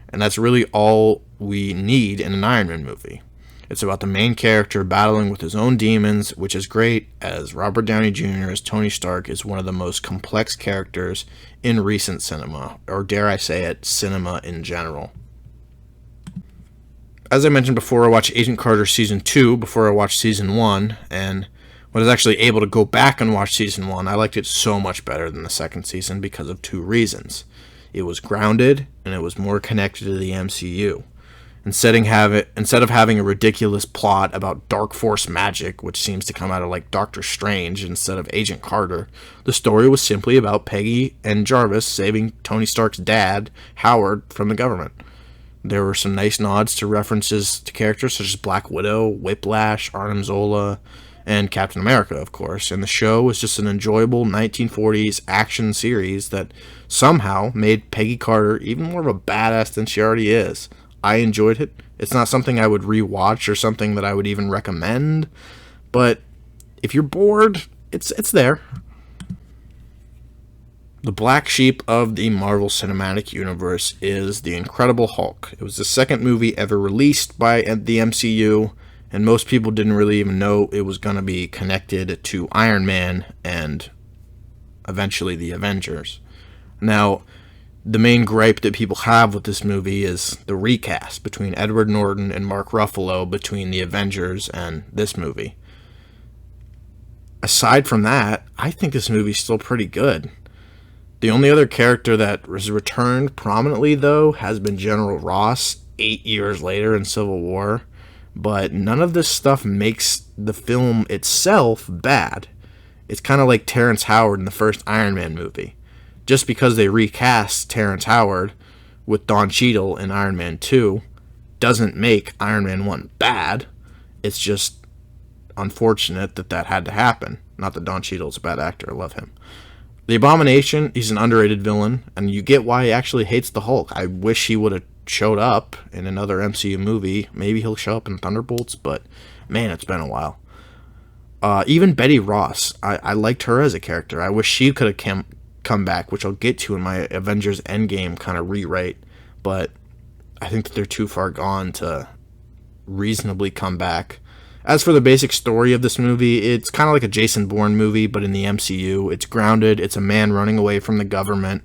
And that's really all we need in an Iron Man movie. It's about the main character battling with his own demons, which is great, as Robert Downey Jr. as Tony Stark is one of the most complex characters in recent cinema, or dare I say it, cinema in general. as I mentioned before, I watched Agent Carter Season 2 before I watched Season 1, and when I was actually able to go back and watch Season 1, I liked it so much better than the second season because of two reasons. It was grounded, and it was more connected to the MCU. Instead of having a ridiculous plot about dark force magic, which seems to come out of like Doctor Strange instead of Agent Carter, the story was simply about Peggy and Jarvis saving Tony Stark's dad, Howard, from the government. There were some nice nods to references to characters such as Black Widow, Whiplash, Arnim Zola, and Captain America, of course, and the show was just an enjoyable 1940s action series that somehow made Peggy Carter even more of a badass than she already is. I enjoyed it. It's not something I would rewatch or something that I would even recommend, but if you're bored, it's there. The black sheep of the Marvel Cinematic Universe is The Incredible Hulk. It was the second movie ever released by the MCU, and most people didn't really even know it was going to be connected to Iron Man and eventually the Avengers. Now, the main gripe that people have with this movie is the recast between Edward Norton and Mark Ruffalo between the Avengers and this movie. Aside from that, I think this movie's still pretty good. The only other character that was returned prominently, though, has been General Ross 8 years later in Civil War, but none of this stuff makes the film itself bad. It's kind of like Terrence Howard in the first Iron Man movie. Just because they recast Terrence Howard with Don Cheadle in Iron Man 2 doesn't make Iron Man 1 bad. It's just unfortunate that had to happen. Not that Don Cheadle's a bad actor. I love him. The Abomination, he's an underrated villain, and you get why he actually hates the Hulk. I wish he would have showed up in another MCU movie. Maybe he'll show up in Thunderbolts, but man, it's been a while. Even Betty Ross, I liked her as a character. I wish she could have come back, which I'll get to in my Avengers Endgame kind of rewrite, but I think that they're too far gone to reasonably come back. As for the basic story of this movie, it's kind of like a Jason Bourne movie, but in the MCU. It's grounded, it's a man running away from the government,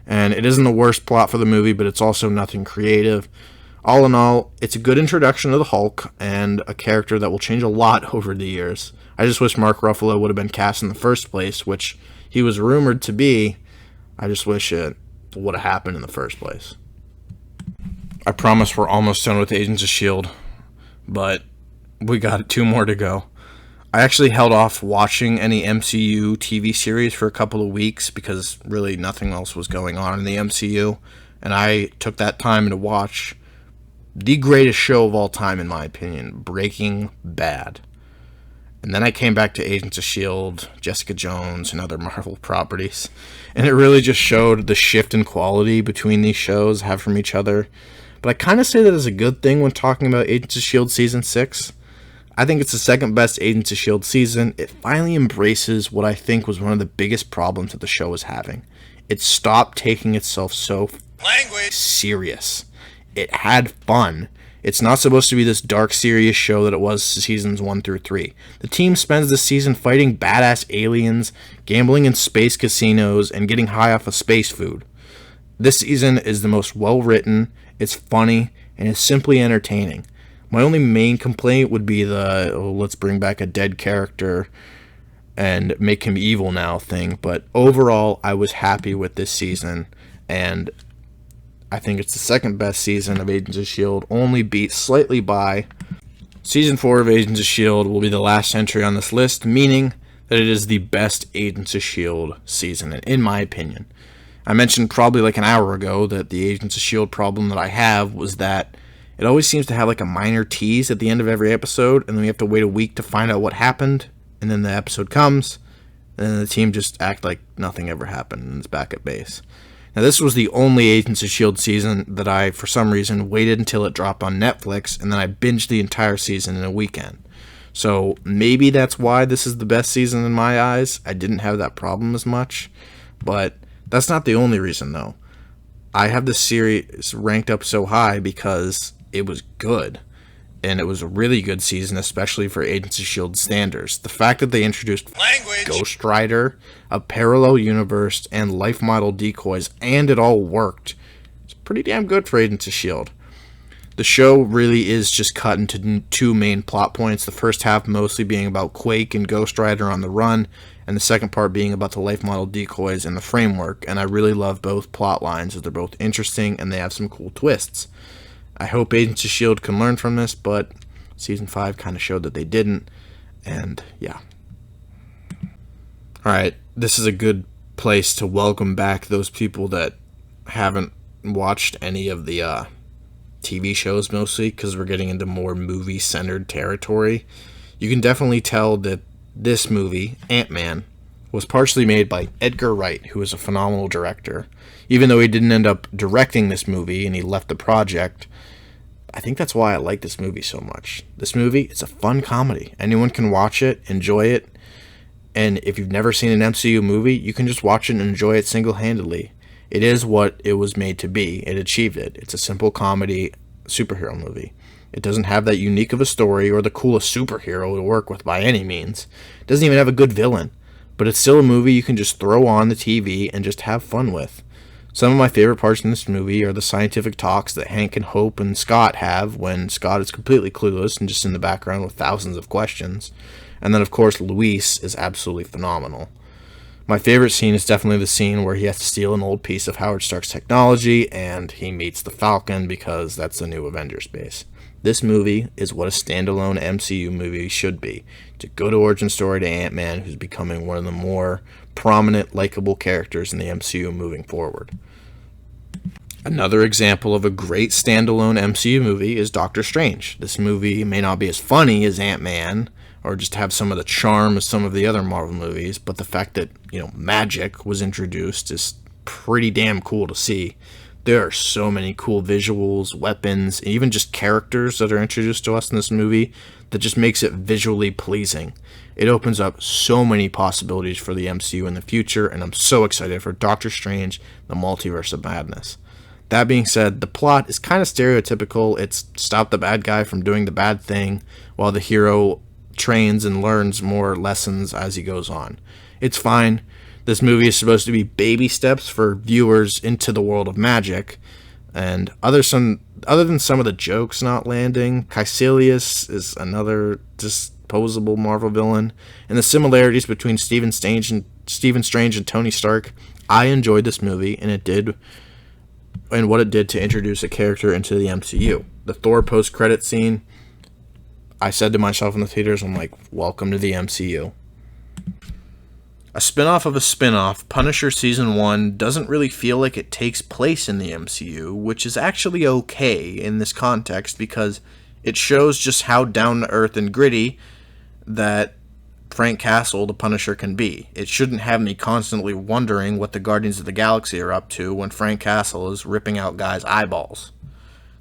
and it isn't the worst plot for the movie, but it's also nothing creative. All in all, it's a good introduction to the Hulk, and a character that will change a lot over the years. I just wish Mark Ruffalo would have been cast in the first place, which he was rumored to be. I just wish it would have happened in the first place. I promise we're almost done with Agents of S.H.I.E.L.D., but we got 2 more to go. I actually held off watching any MCU TV series for a couple of weeks because really nothing else was going on in the MCU, and I took that time to watch the greatest show of all time, in my opinion, Breaking Bad. And then I came back to Agents of S.H.I.E.L.D., Jessica Jones, and other Marvel properties. And it really just showed the shift in quality between these shows have from each other. But I kind of say that as a good thing when talking about Agents of S.H.I.E.L.D. Season 6. I think it's the second best Agents of S.H.I.E.L.D. season. It finally embraces what I think was one of the biggest problems that the show was having. It stopped taking itself so serious. It had fun. It's not supposed to be this dark, serious show that it was seasons 1 through 3. The team spends this season fighting badass aliens, gambling in space casinos, and getting high off of space food. This season is the most well-written, it's funny, and it's simply entertaining. My only main complaint would be let's bring back a dead character and make him evil now thing, but overall, I was happy with this season, and I think it's the second best season of Agents of S.H.I.E.L.D., only beat slightly by Season 4 of Agents of S.H.I.E.L.D. will be the last entry on this list, meaning that it is the best Agents of S.H.I.E.L.D. season, in my opinion. I mentioned probably like an hour ago that the Agents of S.H.I.E.L.D. problem that I have was that it always seems to have like a minor tease at the end of every episode, and then we have to wait a week to find out what happened, and then the episode comes, and then the team just act like nothing ever happened, and it's back at base. Now, this was the only Agents of S.H.I.E.L.D. season that I, for some reason, waited until it dropped on Netflix, and then I binged the entire season in a weekend. So, maybe that's why this is the best season in my eyes. I didn't have that problem as much, but that's not the only reason, though. I have this series ranked up so high because it was good, and it was a really good season, especially for Agents of S.H.I.E.L.D. standards. The fact that they introduced Ghost Rider, a parallel universe, and life model decoys, and it all worked, it's pretty damn good for Agents of S.H.I.E.L.D. The show really is just cut into two main plot points, the first half mostly being about Quake and Ghost Rider on the run, and the second part being about the life model decoys and the framework, and I really love both plot lines as they're both interesting and they have some cool twists. I hope Agents of S.H.I.E.L.D. can learn from this, but Season 5 kind of showed that they didn't, and yeah. Alright, this is a good place to welcome back those people that haven't watched any of the TV shows mostly, because we're getting into more movie-centered territory. You can definitely tell that this movie, Ant-Man, was partially made by Edgar Wright, who is a phenomenal director. Even though he didn't end up directing this movie and he left the project, I think that's why I like this movie so much. This movie, it's a fun comedy. Anyone can watch it, enjoy it, and if you've never seen an MCU movie, you can just watch it and enjoy it single-handedly. It is what it was made to be. It achieved it. It's a simple comedy superhero movie. It doesn't have that unique of a story or the coolest superhero to work with by any means. It doesn't even have a good villain. But it's still a movie you can just throw on the TV and just have fun with. Some of my favorite parts in this movie are the scientific talks that Hank and Hope and Scott have when Scott is completely clueless and just in the background with thousands of questions. And then, of course, Luis is absolutely phenomenal. My favorite scene is definitely the scene where he has to steal an old piece of Howard Stark's technology and he meets the Falcon because that's the new Avengers base. This movie is what a standalone MCU movie should be. It's a good origin story to Ant-Man, who's becoming one of the more prominent, likable characters in the MCU moving forward. Another example of a great standalone MCU movie is Doctor Strange. This movie may not be as funny as Ant-Man, or just have some of the charm of some of the other Marvel movies, but the fact that, magic was introduced is pretty damn cool to see. There are so many cool visuals, weapons, and even just characters that are introduced to us in this movie that just makes it visually pleasing. It opens up so many possibilities for the MCU in the future, and I'm so excited for Doctor Strange, the Multiverse of Madness. That being said, the plot is kind of stereotypical. It's stop the bad guy from doing the bad thing while the hero trains and learns more lessons as he goes on. It's fine. This movie is supposed to be baby steps for viewers into the world of magic, and other than some of the jokes not landing, Caecilius is another disposable Marvel villain, and the similarities between Stephen Strange and Tony Stark, I enjoyed this movie, and what it did to introduce a character into the MCU. The Thor post-credit scene, I said to myself in the theaters, I'm like, welcome to the MCU. A spin-off of a spin-off, Punisher Season 1 doesn't really feel like it takes place in the MCU, which is actually okay in this context because it shows just how down-to-earth and gritty that Frank Castle, the Punisher, can be. It shouldn't have me constantly wondering what the Guardians of the Galaxy are up to when Frank Castle is ripping out guys' eyeballs.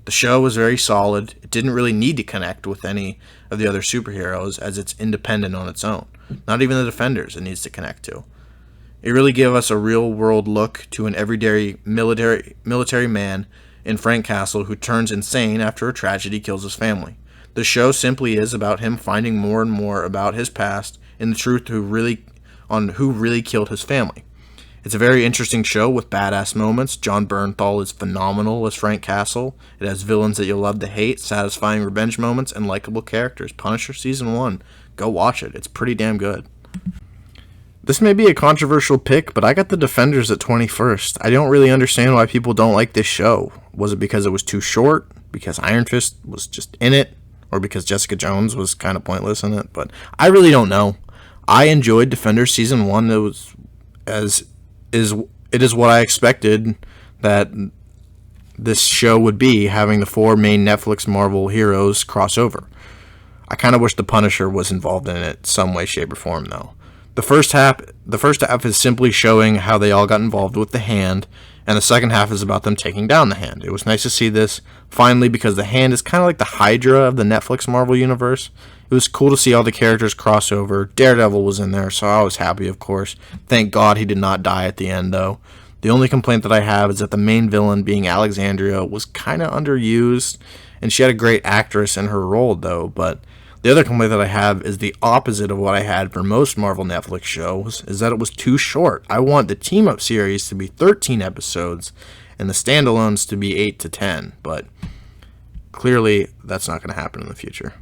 The show was very solid. It didn't really need to connect with any of the other superheroes as it's independent on its own. Not even the Defenders it needs to connect to. It really gave us a real-world look to an everyday military man in Frank Castle who turns insane after a tragedy kills his family. The show simply is about him finding more and more about his past and the truth who really killed his family. It's a very interesting show with badass moments. Jon Bernthal is phenomenal as Frank Castle. It has villains that you'll love to hate, satisfying revenge moments, and likable characters. Punisher Season 1. Go watch it. It's pretty damn good. This may be a controversial pick, but I got the Defenders at 21st. I don't really understand why people don't like this show. Was it because it was too short? Because Iron Fist was just in it? Or because Jessica Jones was kind of pointless in it? But I really don't know. I enjoyed Defenders Season 1. It is what I expected that this show would be, having the four main Netflix Marvel heroes cross over. I kind of wish the Punisher was involved in it some way, shape, or form, though. The first half is simply showing how they all got involved with the Hand, and the second half is about them taking down the Hand. It was nice to see this, finally, because the Hand is kind of like the Hydra of the Netflix Marvel universe. It was cool to see all the characters cross over. Daredevil was in there, so I was happy, of course. Thank God he did not die at the end, though. The only complaint that I have is that the main villain, being Alexandria, was kind of underused, and she had a great actress in her role, though. But the other complaint that I have is the opposite of what I had for most Marvel Netflix shows, is that it was too short. I want the team-up series to be 13 episodes, and the standalones to be 8 to 10, but Clearly, that's not going to happen in the future.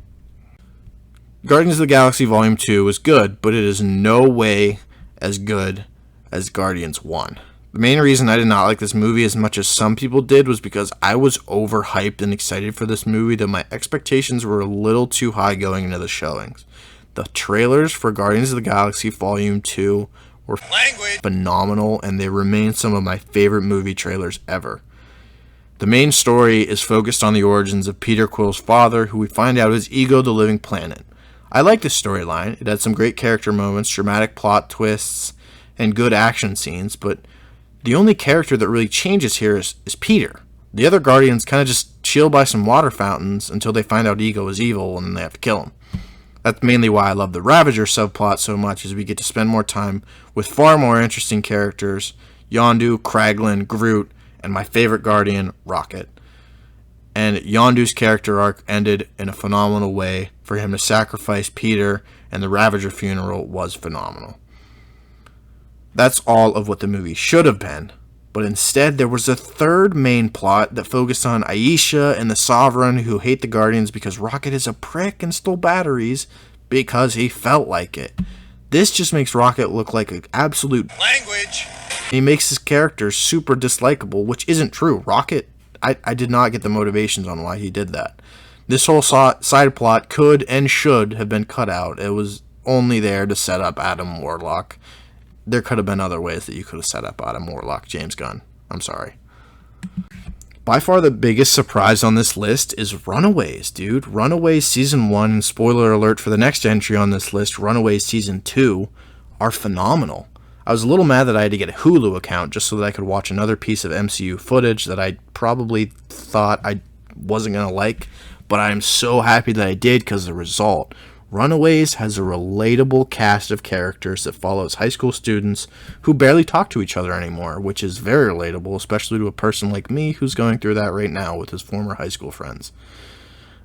Guardians of the Galaxy Volume 2 was good, but it is no way as good as Guardians 1. The main reason I did not like this movie as much as some people did was because I was overhyped and excited for this movie that my expectations were a little too high going into the showings. The trailers for Guardians of the Galaxy Volume 2 were phenomenal, and they remain some of my favorite movie trailers ever. The main story is focused on the origins of Peter Quill's father, who we find out is Ego the Living Planet. I like this storyline. It had some great character moments, dramatic plot twists, and good action scenes, but the only character that really changes here is Peter. The other Guardians kind of just chill by some water fountains until they find out Ego is evil and then they have to kill him. That's mainly why I love the Ravager subplot so much, is we get to spend more time with far more interesting characters, Yondu, Kraglin, Groot, and my favorite Guardian, Rocket. And Yondu's character arc ended in a phenomenal way. For him to sacrifice Peter and the Ravager funeral was phenomenal. That's all of what the movie should have been, but instead there was a third main plot that focused on Aisha and the Sovereign, who hate the Guardians because Rocket is a prick and stole batteries because he felt like it. This just makes Rocket look like an absolute language. He makes his character super dislikable, which isn't true. Rocket, I did not get the motivations on why he did that. This whole side plot could and should have been cut out. It was only there to set up Adam Warlock. There could have been other ways that you could have set up Adam Warlock, James Gunn. I'm sorry. By far the biggest surprise on this list is Runaways, dude. Runaways Season 1, and spoiler alert for the next entry on this list, Runaways Season 2, are phenomenal. I was a little mad that I had to get a Hulu account just so that I could watch another piece of MCU footage that I probably thought I wasn't going to like, but I am so happy that I did because of the result. Runaways has a relatable cast of characters that follows high school students who barely talk to each other anymore, which is very relatable, especially to a person like me who's going through that right now with his former high school friends.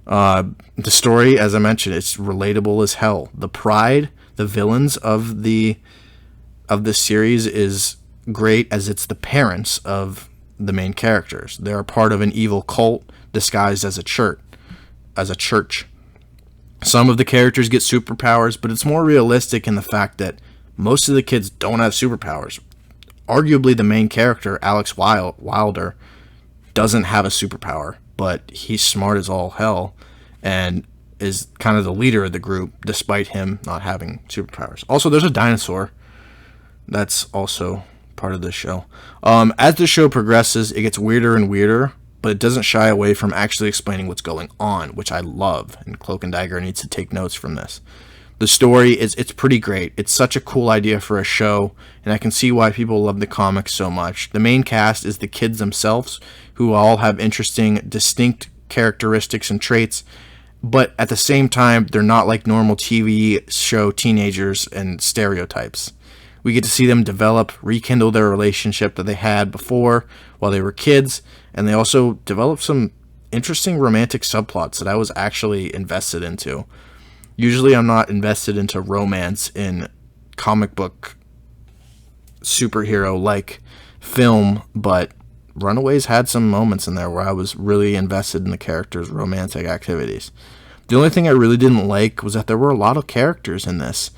The story, as I mentioned, it's relatable as hell. The pride, the villains of this series is great, as it's the parents of the main characters. They're part of an evil cult disguised as a church. Some of the characters get superpowers, but it's more realistic in the fact that most of the kids don't have superpowers. Arguably, the main character, Alex Wilder, doesn't have a superpower, but he's smart as all hell and is kind of the leader of the group, despite him not having superpowers. Also, there's a dinosaur. That's also part of this show. As the show progresses, it gets weirder and weirder, but it doesn't shy away from actually explaining what's going on, which I love, and Cloak and Dagger needs to take notes from this. The story it's pretty great. It's such a cool idea for a show, and I can see why people love the comics so much. The main cast is the kids themselves, who all have interesting, distinct characteristics and traits, but at the same time, they're not like normal TV show teenagers and stereotypes. We get to see them develop, rekindle their relationship that they had before while they were kids, and they also develop some interesting romantic subplots that I was actually invested into. Usually I'm not invested into romance in comic book superhero-like film, but Runaways had some moments in there where I was really invested in the characters' romantic activities. The only thing I really didn't like was that there were a lot of characters in this.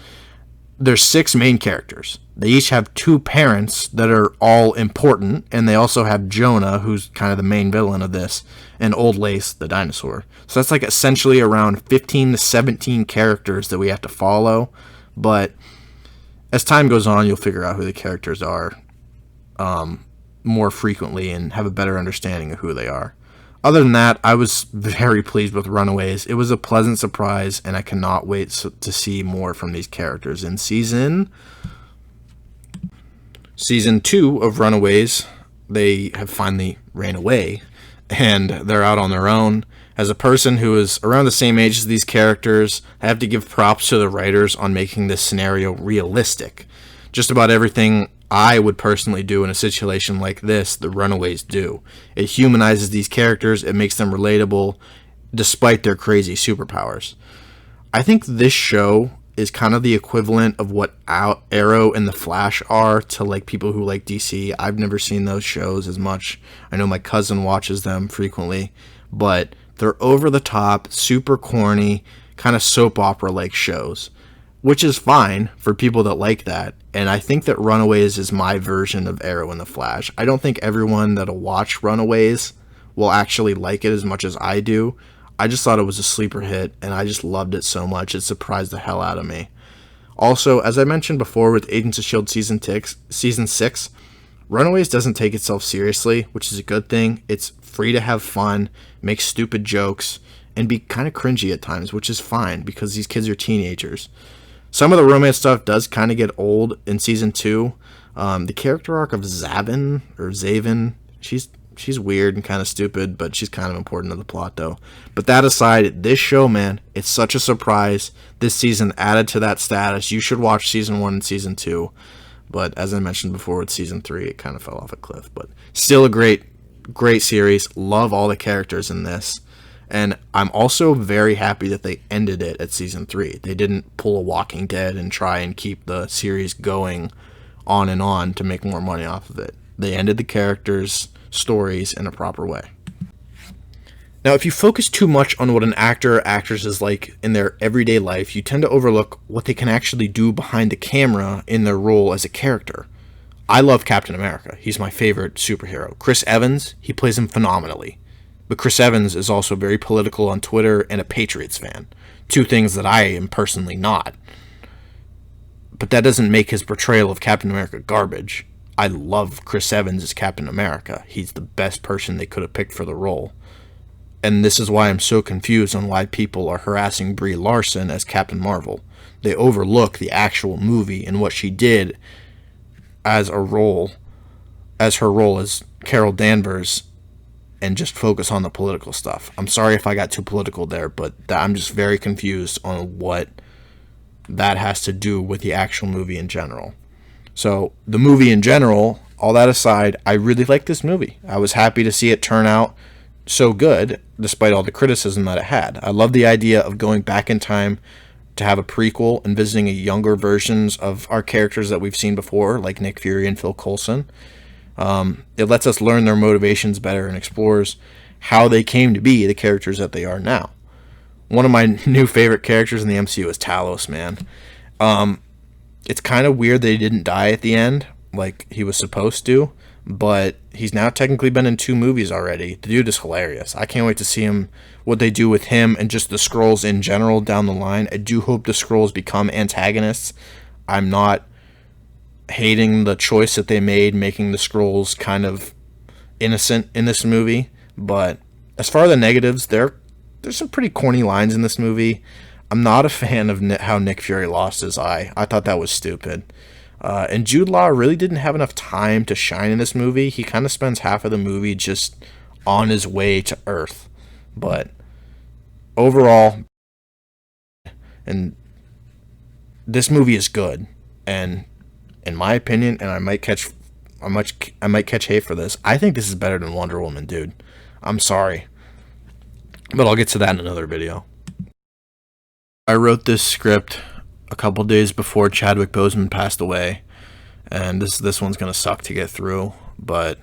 There's 6 main characters. They each have 2 parents that are all important, and they also have Jonah, who's kind of the main villain of this, and Old Lace, the dinosaur. So that's like essentially around 15 to 17 characters that we have to follow, but as time goes on, you'll figure out who the characters are more frequently and have a better understanding of who they are. Other than that, I was very pleased with Runaways. It was a pleasant surprise, and I cannot wait to see more from these characters in Season 2 of Runaways. They have finally ran away, and they're out on their own. As a person who is around the same age as these characters, I have to give props to the writers on making this scenario realistic. Just about everything I would personally do in a situation like this, the Runaways do. It humanizes these characters, it makes them relatable, despite their crazy superpowers. I think this show is kind of the equivalent of what Arrow and The Flash are to like people who like DC. I've never seen those shows as much. I know my cousin watches them frequently, but They're over the top, super corny, kind of soap opera like shows, which is fine for people that like that. And I think that Runaways is my version of Arrow and the Flash. I don't think everyone that'll watch Runaways will actually like it as much as I do. I just thought it was a sleeper hit, and I just loved it so much. It surprised the hell out of me. Also, as I mentioned before with Agents of S.H.I.E.L.D. Season 6, Runaways doesn't take itself seriously, which is a good thing. It's free to have fun, make stupid jokes, and be kind of cringy at times, which is fine because these kids are teenagers. Some of the romance stuff does kind of get old in Season 2. The character arc of Zaven, she's weird and kind of stupid, but she's kind of important to the plot, though. But that aside, this show, man, it's such a surprise. This season added to that status. You should watch Season 1 and Season 2. But as I mentioned before with Season 3, it kind of fell off a cliff. But still a great series. Love all the characters in this. And I'm also very happy that they ended it at Season 3. They didn't pull a Walking Dead and try and keep the series going on and on to make more money off of it. They ended the characters' stories in a proper way. Now, if you focus too much on what an actor or actress is like in their everyday life, you tend to overlook what they can actually do behind the camera in their role as a character. I love Captain America. He's my favorite superhero. Chris Evans, he plays him phenomenally. But Chris Evans is also very political on Twitter and a Patriots fan. Two things that I am personally not. But that doesn't make his portrayal of Captain America garbage. I love Chris Evans as Captain America. He's the best person they could have picked for the role. And this is why I'm so confused on why people are harassing Brie Larson as Captain Marvel. They overlook the actual movie and what she did as her role as Carol Danvers and just focus on the political stuff. I'm sorry if I got too political there, but I'm just very confused on what that has to do with the actual movie in general. So the movie in general, all that aside, I really like this movie. I was happy to see it turn out so good, despite all the criticism that it had. I love the idea of going back in time to have a prequel and visiting younger versions of our characters that we've seen before, like Nick Fury and Phil Coulson. It lets us learn their motivations better and explores how they came to be the characters that they are now. One of my new favorite characters in the MCU is Talos, man. It's kind of weird that he didn't die at the end like he was supposed to, but he's now technically been in 2 movies already. The dude is hilarious. I can't wait to see him, what they do with him and just the Skrulls in general down the line. I do hope the Skrulls become antagonists. I'm not hating the choice that they made, making the Skrulls kind of innocent in this movie, but as far as the negatives, there's some pretty corny lines in this movie. I'm not a fan of how Nick Fury lost his eye. I thought that was stupid. And Jude Law really didn't have enough time to shine in this movie. He kind of spends half of the movie just on his way to Earth. But overall, and this movie is good. And in my opinion, and I might catch hate for this, I think this is better than Wonder Woman, dude. I'm sorry, but I'll get to that in another video. I wrote this script a couple days before Chadwick Boseman passed away, and this one's gonna suck to get through, but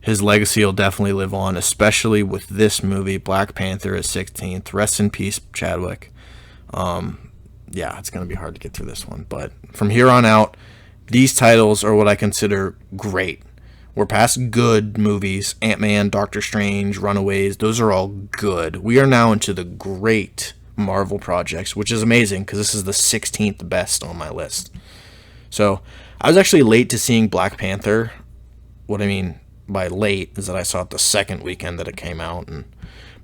his legacy will definitely live on, especially with this movie, Black Panther is 16th. Rest in peace, Chadwick. Yeah, it's gonna be hard to get through this one, but from here on out, these titles are what I consider great. We're past good movies. Ant-Man, Doctor Strange, Runaways, those are all good. We are now into the great Marvel projects, which is amazing because this is the 16th best on my list. So I was actually late to seeing Black Panther. What I mean by late is that I saw it the second weekend that it came out, and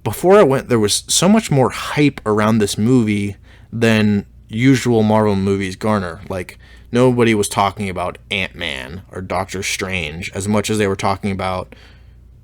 before I went, there was so much more hype around this movie than usual Marvel movies garner. Like, nobody was talking about Ant-Man or Doctor Strange as much as they were talking about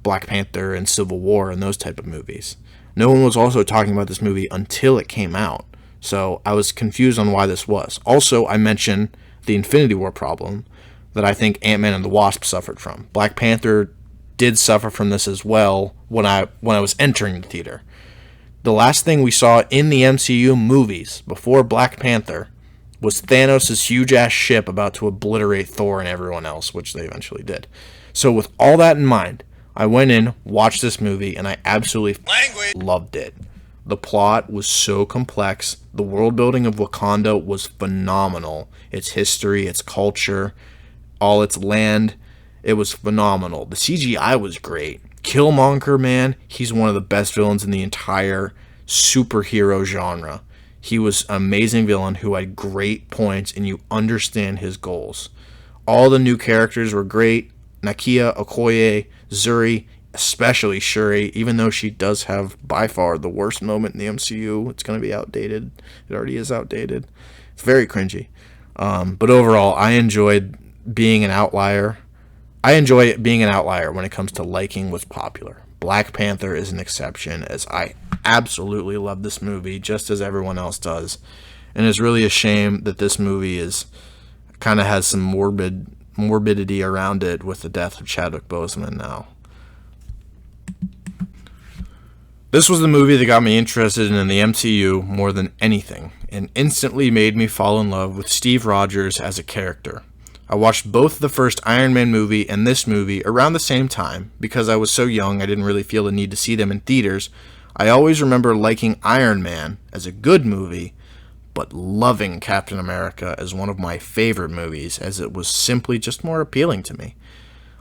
Black Panther and Civil War and those type of movies. No one was also talking about this movie until it came out, so I was confused on why this was. Also, I mentioned the Infinity War problem that I think Ant-Man and the Wasp suffered from. Black Panther did suffer from this as well when I was entering the theater. The last thing we saw in the MCU movies before Black Panther was Thanos' huge-ass ship about to obliterate Thor and everyone else, which they eventually did. So with all that in mind, I went in, watched this movie, and I absolutely loved it. The plot was so complex. The world building of Wakanda was phenomenal. Its history, its culture, all its land, it was phenomenal. The CGI was great. Killmonger, man, he's one of the best villains in the entire superhero genre. He was an amazing villain who had great points, and you understand his goals. All the new characters were great. Nakia, Okoye, Zuri, especially Shuri, even though she does have by far the worst moment in the MCU. It's going to be outdated. It already is outdated. It's very cringy. But overall, I enjoyed being an outlier. I enjoy being an outlier when it comes to liking what's popular. Black Panther is an exception, as I absolutely love this movie, just as everyone else does. And it's really a shame that this movie is kind of has some morbidity around it with the death of Chadwick Boseman now. This was the movie that got me interested in the MCU more than anything, and instantly made me fall in love with Steve Rogers as a character. I watched both the first Iron Man movie and this movie around the same time. Because I was so young, I didn't really feel the need to see them in theaters. I always remember liking Iron Man as a good movie, but loving Captain America as one of my favorite movies, as it was simply just more appealing to me.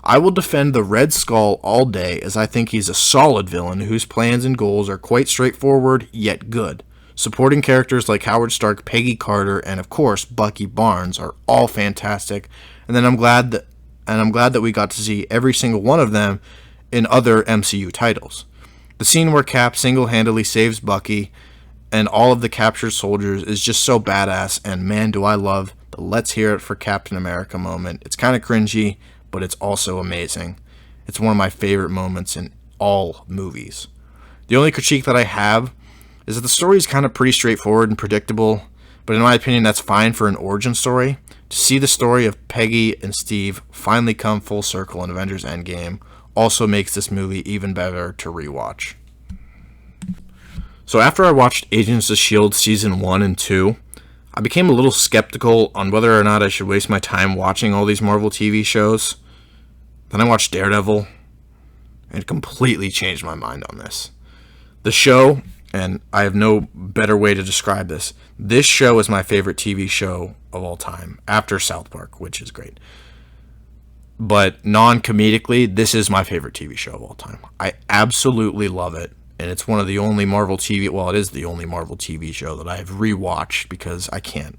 I will defend the Red Skull all day, as I think he's a solid villain whose plans and goals are quite straightforward, yet good. Supporting characters like Howard Stark, Peggy Carter, and of course Bucky Barnes are all fantastic, and I'm glad that we got to see every single one of them in other MCU titles. The scene where Cap single-handedly saves Bucky and all of the captured soldiers is just so badass, and man, do I love the "let's hear it for Captain America" moment. It's kind of cringy, but it's also amazing. It's one of my favorite moments in all movies. The only critique that I have is that the story is kind of pretty straightforward and predictable, but in my opinion, that's fine for an origin story. To see the story of Peggy and Steve finally come full circle in Avengers Endgame also makes this movie even better to rewatch. So after I watched Agents of S.H.I.E.L.D. Season 1 and 2, I became a little skeptical on whether or not I should waste my time watching all these Marvel TV shows. Then I watched Daredevil, and it completely changed my mind on this. The show, and I have no better way to describe this, this show is my favorite TV show of all time, after South Park, which is great. But non-comedically, this is my favorite TV show of all time. I absolutely love it, and it's one of the only Marvel TV, well, it is the only Marvel TV show that I have rewatched, because I can't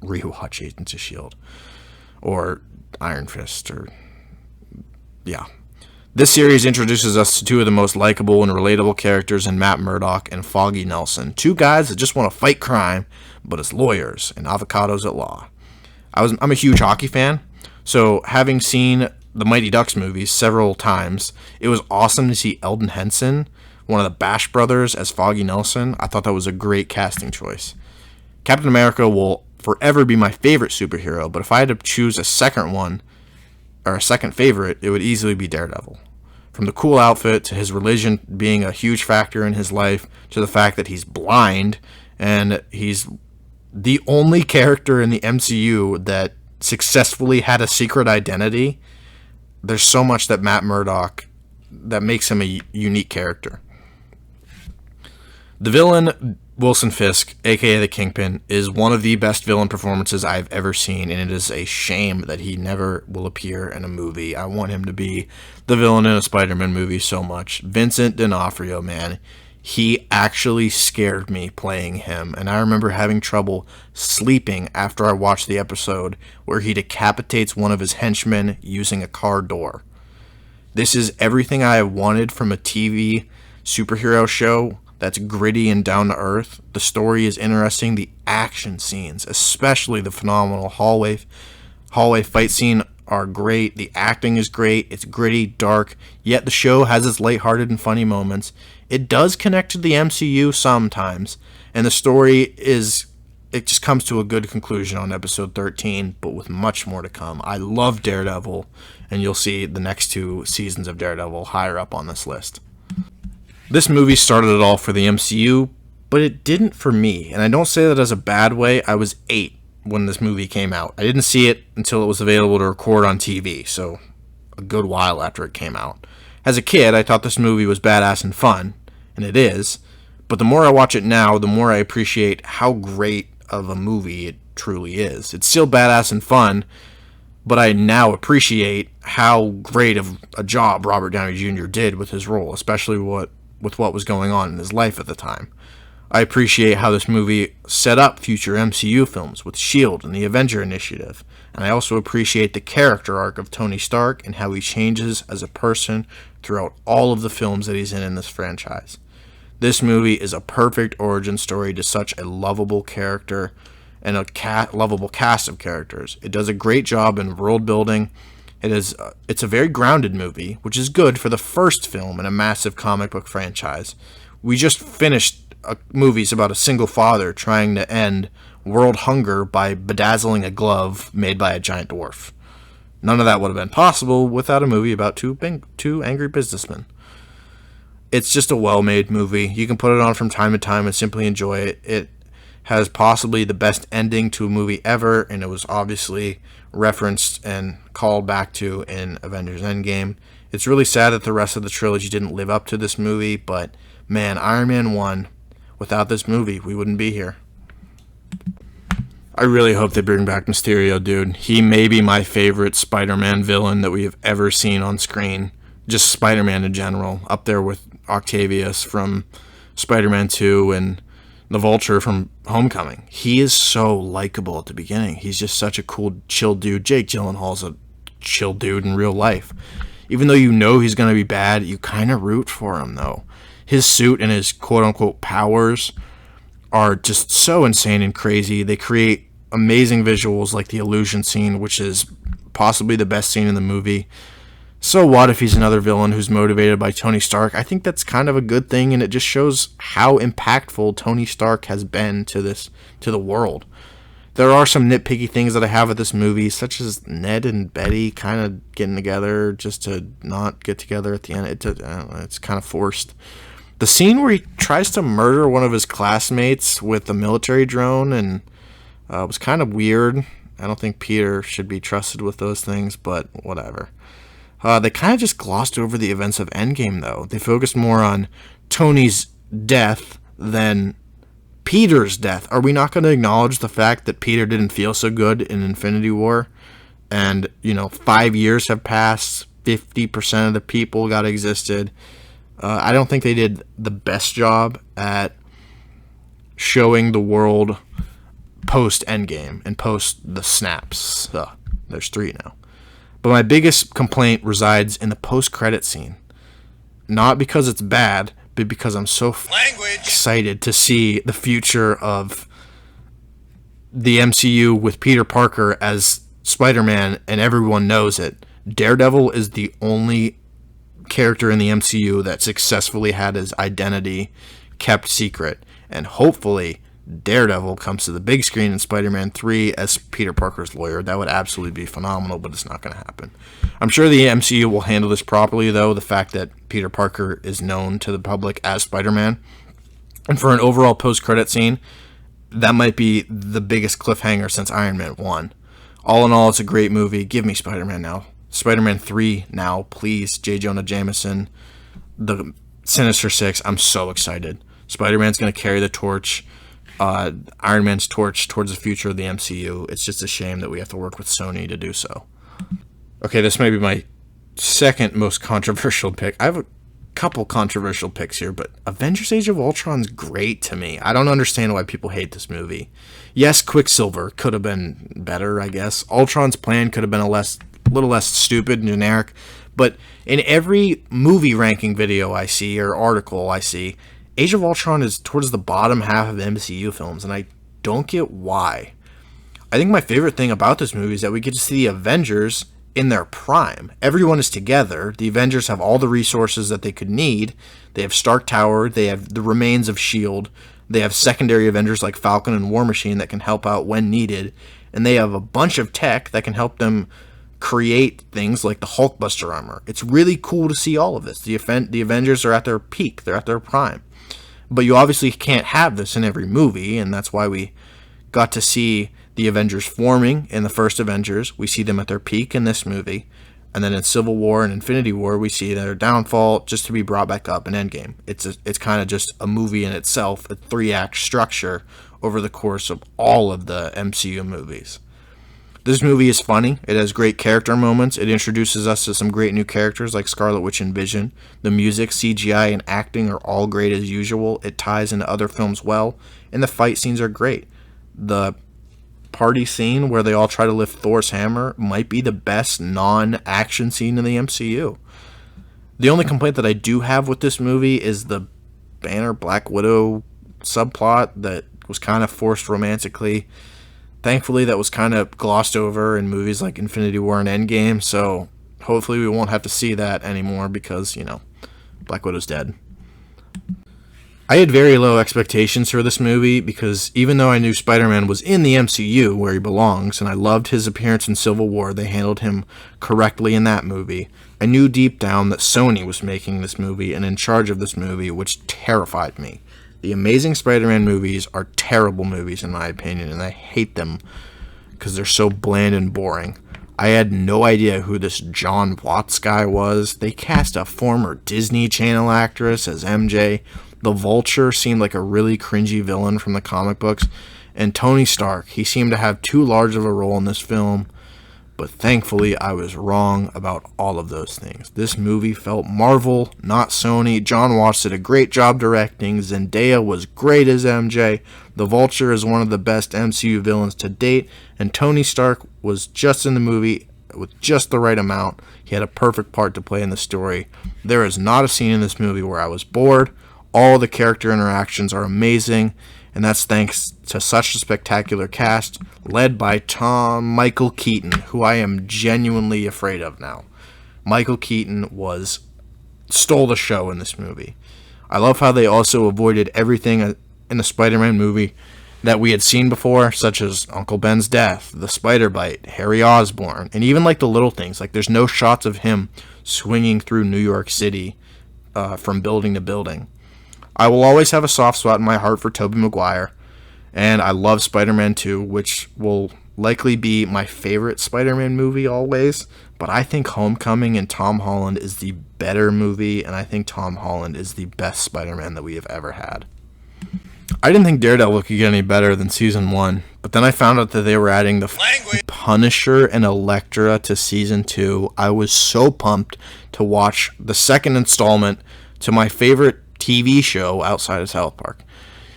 rewatch Agents of S.H.I.E.L.D. or Iron Fist, or, yeah. This series introduces us to two of the most likable and relatable characters in Matt Murdock and Foggy Nelson, two guys that just want to fight crime, but as lawyers and avocados at law. I'm a huge hockey fan, so having seen the Mighty Ducks movies several times, it was awesome to see Eldon Henson, one of the Bash brothers, as Foggy Nelson. I thought that was a great casting choice. Captain America will forever be my favorite superhero, but if I had to choose a second one, or a second favorite, it would easily be Daredevil. From the cool outfit to his religion being a huge factor in his life, to the fact that he's blind and he's the only character in the MCU that successfully had a secret identity. There's so much that Matt Murdock that makes him a unique character. The villain, Wilson Fisk, aka the Kingpin, is one of the best villain performances I've ever seen, and it is a shame that he never will appear in a movie. I want him to be the villain in a Spider-Man movie so much. Vincent D'Onofrio, man, he actually scared me playing him, and I remember having trouble sleeping after I watched the episode where he decapitates one of his henchmen using a car door. This is everything I have wanted from a TV superhero show that's gritty and down to earth. The story is interesting. The action scenes, especially the phenomenal hallway fight scene, are great. The acting is great. It's gritty, dark, yet the show has its lighthearted and funny moments. It does connect to the MCU sometimes, and the story it just comes to a good conclusion on episode 13, but with much more to come. I love Daredevil, and you'll see the next two seasons of Daredevil higher up on this list. This movie started it all for the MCU, but it didn't for me, and I don't say that as a bad way. I was 8 when this movie came out. I didn't see it until it was available to record on TV, so a good while after it came out. As a kid, I thought this movie was badass and fun, and it is, but the more I watch it now, the more I appreciate how great of a movie it truly is. It's still badass and fun, but I now appreciate how great of a job Robert Downey Jr. did with his role, especially with what was going on in his life at the time. I appreciate how this movie set up future MCU films with S.H.I.E.L.D. and the Avenger Initiative, and I also appreciate the character arc of Tony Stark and how he changes as a person throughout all of the films that he's in this franchise. This movie is a perfect origin story to such a lovable character and a lovable cast of characters. It does a great job in world building. It's a very grounded movie, which is good for the first film in a massive comic book franchise. We just finished movies about a single father trying to end world hunger by bedazzling a glove made by a giant dwarf. None of that would have been possible without a movie about two angry businessmen. It's just a well-made movie. You can put it on from time to time and simply enjoy it. It has possibly the best ending to a movie ever, and it was obviously referenced and called back to in Avengers Endgame. It's really sad that the rest of the trilogy didn't live up to this movie, but man, Iron Man 1, without this movie, we wouldn't be here. I really hope they bring back Mysterio, dude. He may be my favorite Spider-Man villain that we have ever seen on screen. Just Spider-Man in general, up there with Octavius from Spider-Man 2 and the Vulture from Homecoming. He is so likable at the beginning. He's just such a cool, chill dude. Jake Gyllenhaal's a chill dude in real life. Even though you know he's going to be bad, you kind of root for him, though. His suit and his quote-unquote powers are just so insane and crazy. They create amazing visuals like the illusion scene, which is possibly the best scene in the movie. So what if he's another villain who's motivated by Tony Stark? I think that's kind of a good thing, and it just shows how impactful Tony Stark has been to the world. There are some nitpicky things that I have with this movie, such as Ned and Betty kind of getting together just to not get together at the end. It's kind of forced. The scene where he tries to murder one of his classmates with a military drone and was kind of weird. I don't think Peter should be trusted with those things, but whatever. They kind of just glossed over the events of Endgame, though. They focused more on Tony's death than Peter's death. Are we not going to acknowledge the fact that Peter didn't feel so good in Infinity War? And, 5 years have passed, 50% of the people got existed. I don't think they did the best job at showing the world post-Endgame and post the snaps. There's 3 now. But my biggest complaint resides in the post-credit scene. Not because it's bad, but because I'm so excited to see the future of the MCU with Peter Parker as Spider-Man, and everyone knows it. Daredevil is the only character in the MCU that successfully had his identity kept secret, and hopefully Daredevil comes to the big screen in Spider-Man 3 as Peter Parker's lawyer. That would absolutely be phenomenal, but it's not going to happen. I'm sure the MCU will handle this properly, though, the fact that Peter Parker is known to the public as Spider-Man. And for an overall post-credit scene, that might be the biggest cliffhanger since Iron Man 1. All in all, it's a great movie. Give me Spider-Man now. Spider-Man 3 now, please. J. Jonah Jameson, the Sinister Six. I'm so excited. Spider-Man's going to carry the torch. Iron Man's torch towards the future of the MCU. It's just a shame that we have to work with Sony to do so. Okay, this may be my second most controversial pick. I have a couple controversial picks here, but Avengers Age of Ultron's great to me. I don't understand why people hate this movie. Yes, Quicksilver could have been better, I guess. Ultron's plan could have been a little less stupid and generic, but in every movie ranking video I see or article I see, Age of Ultron is towards the bottom half of MCU films, and I don't get why. I think my favorite thing about this movie is that we get to see the Avengers in their prime. Everyone is together. The Avengers have all the resources that they could need. They have Stark Tower. They have the remains of S.H.I.E.L.D. They have secondary Avengers like Falcon and War Machine that can help out when needed. And they have a bunch of tech that can help them create things like the Hulkbuster armor. It's really cool to see all of this. The Avengers are at their peak. They're at their prime. But you obviously can't have this in every movie, and that's why we got to see the Avengers forming in the first Avengers. We see them at their peak in this movie. And then in Civil War and Infinity War, we see their downfall just to be brought back up in Endgame. It's kind of just a movie in itself, a 3-act structure over the course of all of the MCU movies. This movie is funny. It has great character moments. It introduces us to some great new characters like Scarlet Witch and Vision. The music, CGI, and acting are all great as usual. It ties into other films well, and the fight scenes are great. The party scene where they all try to lift Thor's hammer might be the best non-action scene in the MCU. The only complaint that I do have with this movie is the Banner Black Widow subplot that was kind of forced romantically. Thankfully, that was kind of glossed over in movies like Infinity War and Endgame, so hopefully we won't have to see that anymore because, Black Widow's dead. I had very low expectations for this movie because even though I knew Spider-Man was in the MCU where he belongs, and I loved his appearance in Civil War, they handled him correctly in that movie, I knew deep down that Sony was making this movie and in charge of this movie, which terrified me. The Amazing Spider-Man movies are terrible movies in my opinion, and I hate them because they're so bland and boring. I had no idea who this John Watts guy was. They cast a former Disney Channel actress as MJ. The Vulture seemed like a really cringy villain from the comic books. And Tony Stark, he seemed to have too large of a role in this film. But thankfully, I was wrong about all of those things. This movie felt Marvel, not Sony. John Watts did a great job directing. Zendaya was great as MJ. The Vulture is one of the best MCU villains to date. And Tony Stark was just in the movie with just the right amount. He had a perfect part to play in the story. There is not a scene in this movie where I was bored. All the character interactions are amazing. And that's thanks to such a spectacular cast, led by Michael Keaton, who I am genuinely afraid of now. Michael Keaton stole the show in this movie. I love how they also avoided everything in the Spider-Man movie that we had seen before, such as Uncle Ben's death, the spider bite, Harry Osborn, and even like the little things. Like there's no shots of him swinging through New York City from building to building. I will always have a soft spot in my heart for Tobey Maguire, and I love Spider-Man 2, which will likely be my favorite Spider-Man movie always, but I think Homecoming and Tom Holland is the better movie, and I think Tom Holland is the best Spider-Man that we have ever had. I didn't think Daredevil could get any better than Season 1, but then I found out that they were adding the Punisher and Elektra to Season 2. I was so pumped to watch the second installment to my favorite TV show outside of South Park.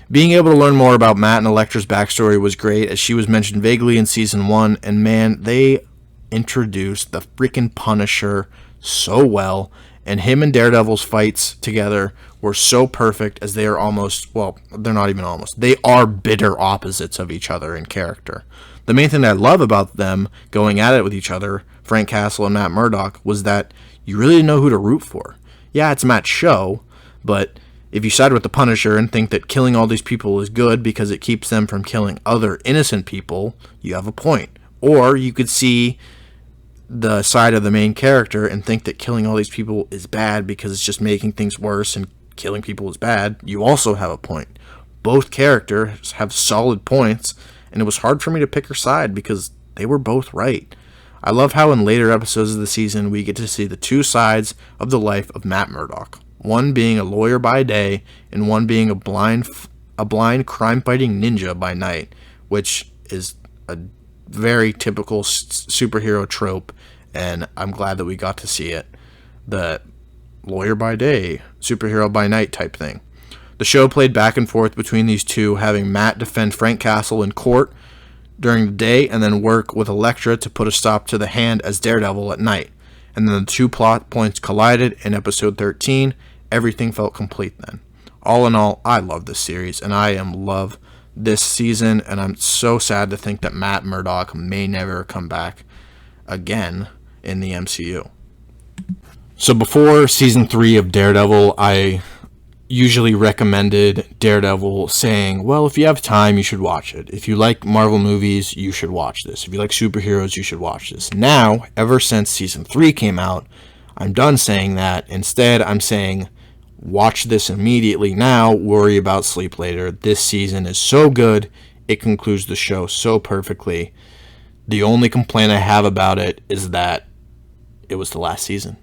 Being able to learn more about Matt and Elektra's backstory was great, as she was mentioned vaguely in Season 1, and man, they introduced the freaking Punisher so well, and him and Daredevil's fights together were so perfect, as they are almost, well, they're not even almost, they are bitter opposites of each other in character. The main thing that I love about them going at it with each other, Frank Castle and Matt Murdock, was that you really didn't know who to root for. Yeah, it's Matt's show, but if you side with the Punisher and think that killing all these people is good because it keeps them from killing other innocent people, you have a point. Or you could see the side of the main character and think that killing all these people is bad because it's just making things worse and killing people is bad. You also have a point. Both characters have solid points, and it was hard for me to pick her side because they were both right. I love how in later episodes of the season we get to see the two sides of the life of Matt Murdock. One being a lawyer by day, and one being a blind crime-fighting ninja by night, which is a very typical superhero trope, and I'm glad that we got to see it. The lawyer by day, superhero by night type thing. The show played back and forth between these two, having Matt defend Frank Castle in court during the day, and then work with Elektra to put a stop to the Hand as Daredevil at night. And then the two plot points collided in episode 13. Everything felt complete then. All in all, I love this series, and I love this season, and I'm so sad to think that Matt Murdock may never come back again in the MCU. So before season 3 of Daredevil, I usually recommended Daredevil saying, well, if you have time, you should watch it. If you like Marvel movies, you should watch this. If you like superheroes, you should watch this. Now, ever since season 3 came out, I'm done saying that. Instead, I'm saying, watch this immediately now, worry about sleep later. This season is so good, it concludes the show so perfectly. The only complaint I have about it is that it was the last season.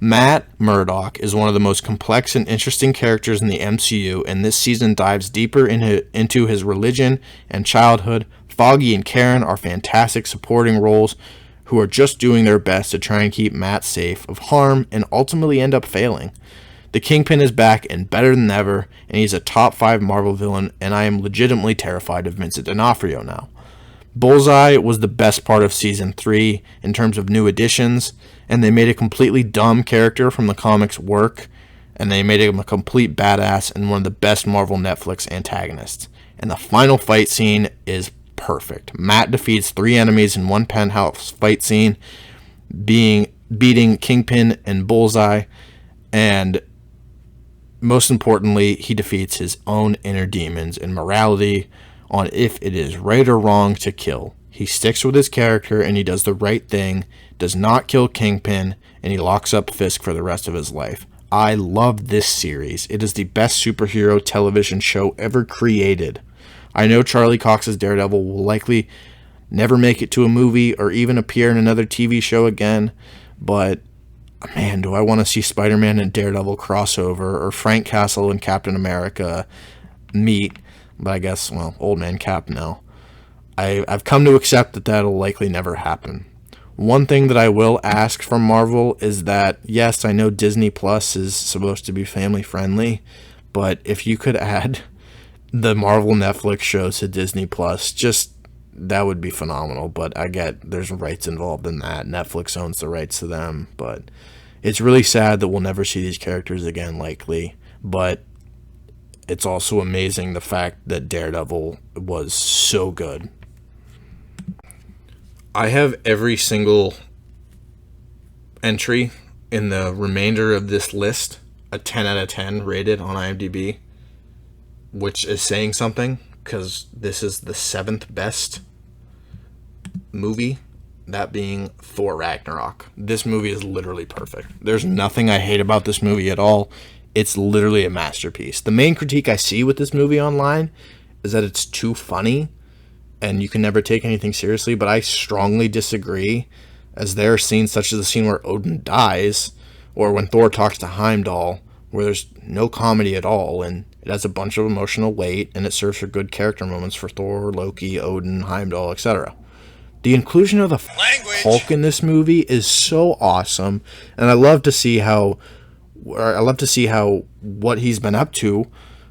Matt Murdock is one of the most complex and interesting characters in the MCU, and this season dives deeper into his religion and childhood. Foggy and Karen are fantastic supporting roles who are just doing their best to try and keep Matt safe of harm and ultimately end up failing. The Kingpin is back and better than ever, and he's a top 5 Marvel villain, and I am legitimately terrified of Vincent D'Onofrio now. Bullseye was the best part of Season 3 in terms of new additions, and they made a completely dumb character from the comics work, and they made him a complete badass and one of the best Marvel Netflix antagonists. And the final fight scene is perfect. Matt defeats 3 enemies in one penthouse fight scene, beating Kingpin and Bullseye, and most importantly, he defeats his own inner demons and morality on if it is right or wrong to kill. He sticks with his character and he does the right thing, does not kill Kingpin, and he locks up Fisk for the rest of his life. I love this series. It is the best superhero television show ever created. I know Charlie Cox's Daredevil will likely never make it to a movie or even appear in another TV show again, but man, do I want to see Spider-Man and Daredevil crossover, or Frank Castle and Captain America meet. But I guess, well, old man Cap now. I've come to accept that that'll likely never happen. One thing that I will ask from Marvel is that, yes, I know Disney Plus is supposed to be family friendly, but if you could add the Marvel Netflix shows to Disney Plus, just that would be phenomenal. But I get there's rights involved in that. Netflix owns the rights to them, but it's really sad that we'll never see these characters again, likely. But it's also amazing the fact that Daredevil was so good. I have every single entry in the remainder of this list a 10 out of 10 rated on IMDb, which is saying something, because this is the 7th best movie, that being Thor Ragnarok. This movie is literally perfect. There's nothing I hate about this movie at all. It's literally a masterpiece. The main critique I see with this movie online is that it's too funny and you can never take anything seriously, but I strongly disagree, as there are scenes such as the scene where Odin dies, or when Thor talks to Heimdall, where there's no comedy at all, and it has a bunch of emotional weight, and it serves for good character moments for Thor, Loki, Odin, Heimdall, etc. The inclusion of the Hulk in this movie is so awesome, and I love to see how what he's been up to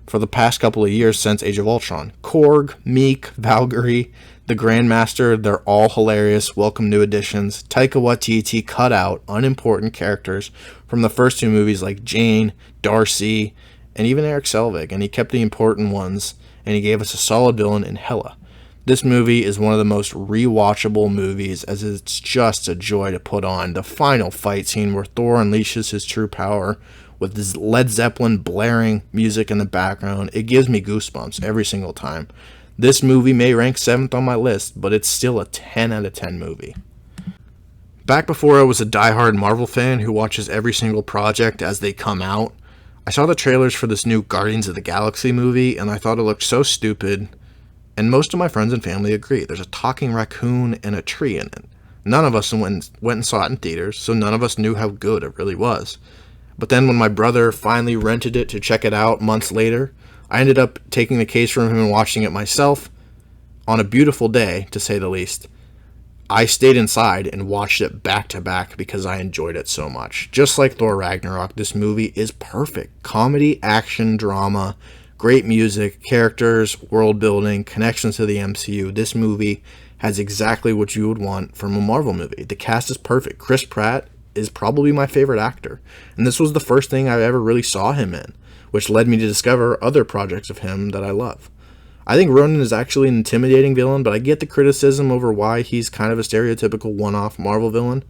for the past couple of years since Age of Ultron. Korg, Meek, Valkyrie, the Grandmaster, they're all hilarious, welcome new additions. Taika Waititi cut out unimportant characters from the first 2 movies like Jane, Darcy, and even Eric Selvig, and he kept the important ones, and he gave us a solid villain in Hela. This movie is one of the most rewatchable movies, as it's just a joy to put on. The final fight scene where Thor unleashes his true power with this Led Zeppelin blaring music in the background, it gives me goosebumps every single time. This movie may rank 7th on my list, but it's still a 10 out of 10 movie. Back before I was a diehard Marvel fan who watches every single project as they come out, I saw the trailers for this new Guardians of the Galaxy movie, and I thought it looked so stupid. And most of my friends and family agree. There's a talking raccoon and a tree in it. None of us went and saw it in theaters, so none of us knew how good it really was. But then when my brother finally rented it to check it out months later, I ended up taking the case from him and watching it myself on a beautiful day, to say the least. I stayed inside and watched it back to back because I enjoyed it so much. Just like Thor Ragnarok, this movie is perfect. Comedy, action, drama, great music, characters, world building, connections to the MCU. This movie has exactly what you would want from a Marvel movie. The cast is perfect. Chris Pratt is probably my favorite actor, and this was the first thing I ever really saw him in, which led me to discover other projects of him that I love. I think Ronan is actually an intimidating villain, but I get the criticism over why he's kind of a stereotypical one-off Marvel villain.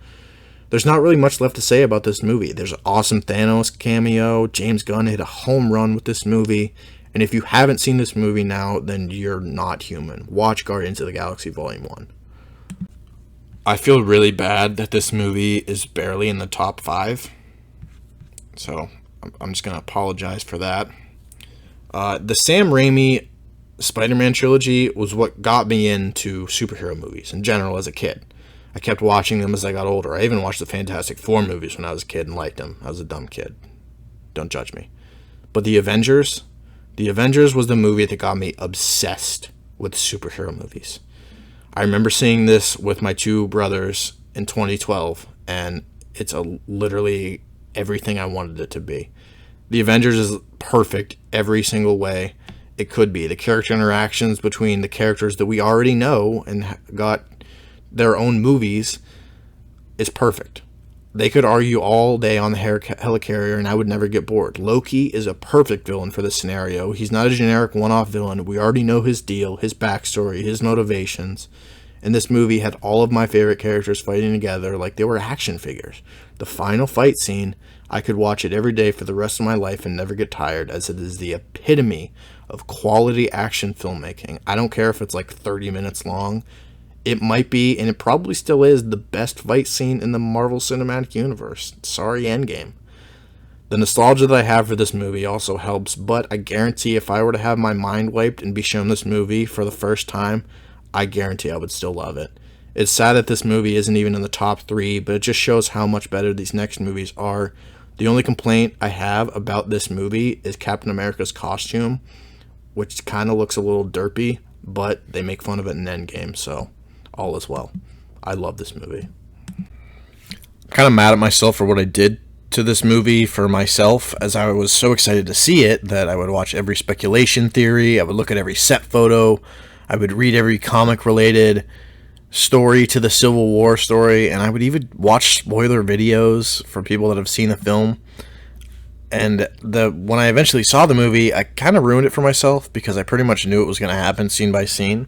There's not really much left to say about this movie. There's an awesome Thanos cameo. James Gunn hit a home run with this movie. And if you haven't seen this movie now, then you're not human. Watch Guardians of the Galaxy Volume 1. I feel really bad that this movie is barely in the top 5. So I'm just going to apologize for that. The Sam Raimi Spider-Man trilogy was what got me into superhero movies in general as a kid. I kept watching them as I got older. I even watched the Fantastic Four movies when I was a kid and liked them. I was a dumb kid. Don't judge me. But The Avengers was the movie that got me obsessed with superhero movies. I remember seeing this with my two brothers in 2012, and it's literally everything I wanted it to be. The Avengers is perfect every single way it could be. The character interactions between the characters that we already know and got their own movies is perfect. They could argue all day on the helicarrier and I would never get bored. Loki is a perfect villain for this scenario. He's not a generic one-off villain. We already know his deal, his backstory, his motivations. And this movie had all of my favorite characters fighting together like they were action figures. The final fight scene, I could watch it every day for the rest of my life and never get tired, as it is the epitome of quality action filmmaking. I don't care if it's like 30 minutes long. It might be, and it probably still is, the best fight scene in the Marvel Cinematic Universe. Sorry, Endgame. The nostalgia that I have for this movie also helps, but I guarantee if I were to have my mind wiped and be shown this movie for the first time, I guarantee I would still love it. It's sad that this movie isn't even in the top 3, but it just shows how much better these next movies are. The only complaint I have about this movie is Captain America's costume, which kind of looks a little derpy, but they make fun of it in Endgame, so all is well. I love this movie. I'm kind of mad at myself for what I did to this movie for myself, as I was so excited to see it that I would watch every speculation theory, I would look at every set photo, I would read every comic-related story to the Civil War story, and I would even watch spoiler videos for people that have seen the film. And when I eventually saw the movie, I kind of ruined it for myself because I pretty much knew it was going to happen scene by scene.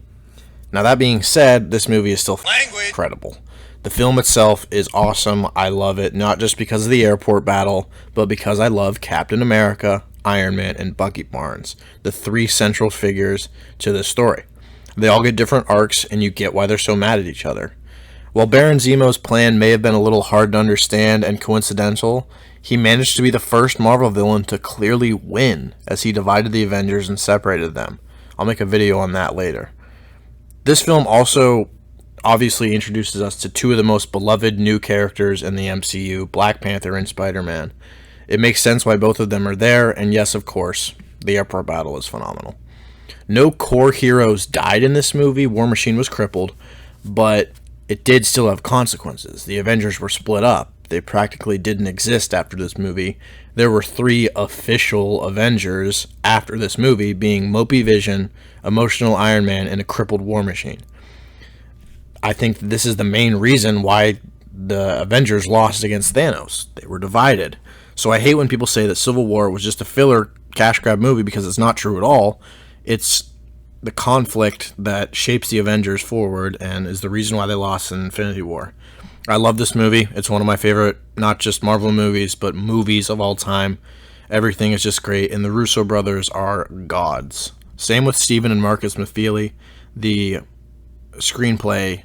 Now, that being said, this movie is still incredible. The film itself is awesome. I love it, not just because of the airport battle, but because I love Captain America, Iron Man, and Bucky Barnes, the 3 central figures to this story. They all get different arcs, and you get why they're so mad at each other. While Baron Zemo's plan may have been a little hard to understand and coincidental, he managed to be the first Marvel villain to clearly win, as he divided the Avengers and separated them. I'll make a video on that later. This film also obviously introduces us to 2 of the most beloved new characters in the MCU, Black Panther and Spider-Man. It makes sense why both of them are there, and yes, of course, the airport battle is phenomenal. No core heroes died in this movie. War Machine was crippled, but it did still have consequences. The Avengers were split up. They practically didn't exist after this movie. There were 3 official Avengers after this movie, being Mopey Vision, Emotional Iron Man, and a crippled War Machine. I think this is the main reason why the Avengers lost against Thanos. They were divided. So I hate when people say that Civil War was just a filler cash grab movie, because it's not true at all. It's the conflict that shapes the Avengers forward and is the reason why they lost in Infinity War. I love this movie. It's one of my favorite, not just Marvel movies, but movies of all time. Everything is just great, and the Russo brothers are gods. Same with Stephen and Marcus McFeely, the screenplay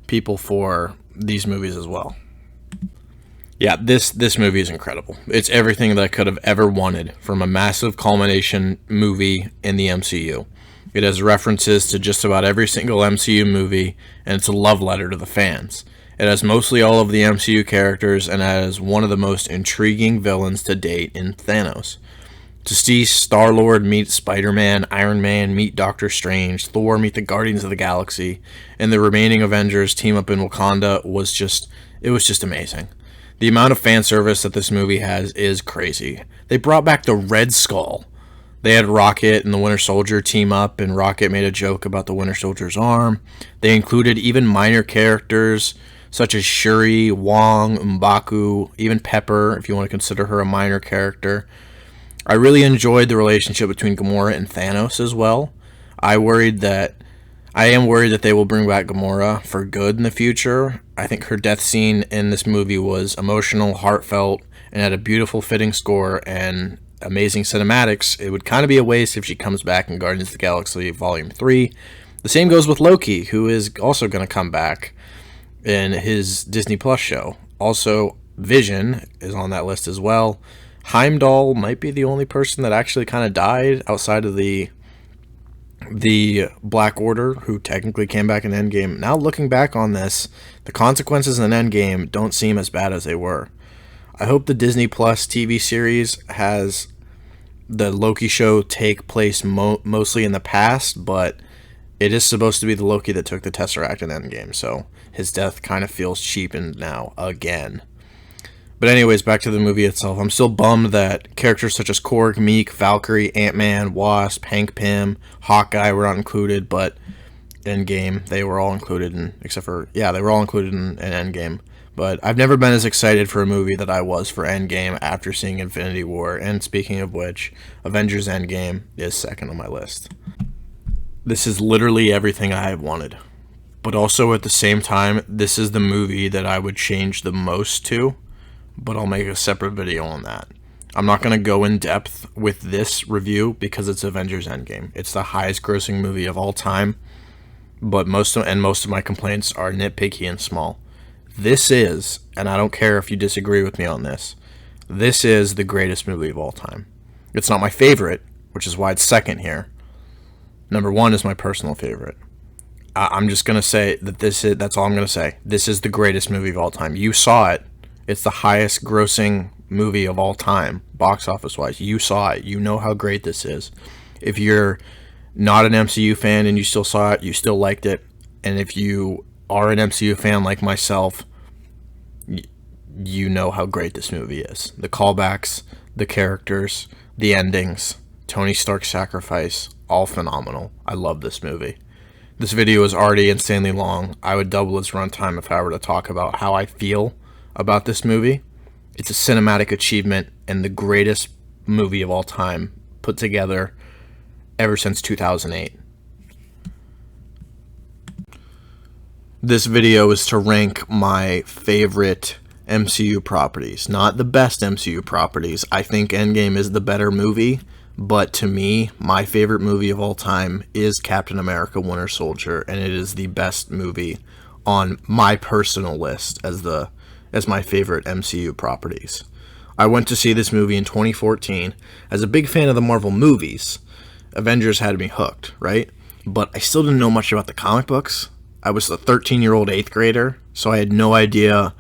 people for these movies as well. Yeah, this movie is incredible. It's everything that I could have ever wanted from a massive culmination movie in the MCU. It has references to just about every single MCU movie, and it's a love letter to the fans. It has mostly all of the MCU characters, and has one of the most intriguing villains to date in Thanos. To see Star-Lord meet Spider-Man, Iron Man meet Doctor Strange, Thor meet the Guardians of the Galaxy, and the remaining Avengers team up in Wakanda was just amazing. The amount of fan service that this movie has is crazy. They brought back the Red Skull. They had Rocket and the Winter Soldier team up, and Rocket made a joke about the Winter Soldier's arm. They included even minor characters such as Shuri, Wong, M'Baku, even Pepper, if you want to consider her a minor character. I really enjoyed the relationship between Gamora and Thanos as well. I am worried that they will bring back Gamora for good in the future. I think her death scene in this movie was emotional, heartfelt, and had a beautiful fitting score and amazing cinematics. It would kind of be a waste if she comes back in Guardians of the Galaxy Volume 3. The same goes with Loki, who is also going to come back in his Disney Plus show. Also, Vision is on that list as well. Heimdall might be the only person that actually kind of died outside of the the Black Order, who technically came back in Endgame. Now looking back on this, the consequences in Endgame don't seem as bad as they were. I hope the Disney Plus TV series has the Loki show take place mostly in the past, but it is supposed to be the Loki that took the Tesseract in Endgame, so his death kind of feels cheapened now, again. But anyways, back to the movie itself. I'm still bummed that characters such as Korg, Meek, Valkyrie, Ant-Man, Wasp, Hank Pym, Hawkeye were not included, but Endgame, they were all included in, they were all included in Endgame. But I've never been as excited for a movie that I was for Endgame after seeing Infinity War. And speaking of which, Avengers Endgame is second on my list. This is literally everything I have wanted. But also at the same time, this is the movie that I would change the most to. But I'll make a separate video on that. I'm not going to go in depth with this review because it's Avengers Endgame. It's the highest grossing movie of all time. But most of my complaints are nitpicky and small. This is, and I don't care if you disagree with me on this, this is the greatest movie of all time. It's not my favorite, which is why it's second here. Number one is my personal favorite. I'm just going to say that that's all I'm going to say. This is the greatest movie of all time. You saw it. It's the highest grossing movie of all time, box office wise. You saw it. You know how great this is. If you're not an MCU fan and you still saw it, you still liked it. And if you are an MCU fan like myself, you know how great this movie is. The callbacks, the characters, the endings, Tony Stark's sacrifice, all phenomenal. I love this movie. This video is already insanely long. I would double its runtime if I were to talk about how I feel about this movie. It's a cinematic achievement and the greatest movie of all time put together ever since 2008. This video is to rank my favorite MCU properties. Not the best MCU properties. I think Endgame is the better movie, but to me, my favorite movie of all time is Captain America Winter Soldier, and it is the best movie on my personal list as my favorite MCU properties. I went to see this movie in 2014. As a big fan of the Marvel movies, Avengers had me hooked, right? But I still didn't know much about the comic books. I was a 13-year-old 8th grader, so I had no idea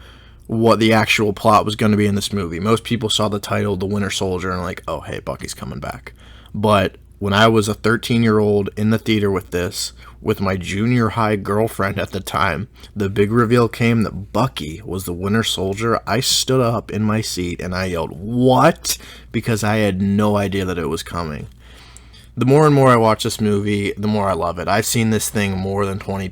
what the actual plot was going to be in this movie. Most people saw the title, The Winter Soldier, and like, oh, hey, Bucky's coming back. But when I was a 13-year-old in the theater with this, with my junior high girlfriend at the time, the big reveal came that Bucky was the Winter Soldier. I stood up in my seat and I yelled, "What?" Because I had no idea that it was coming. The more and more I watch this movie, the more I love it. I've seen this thing more than 20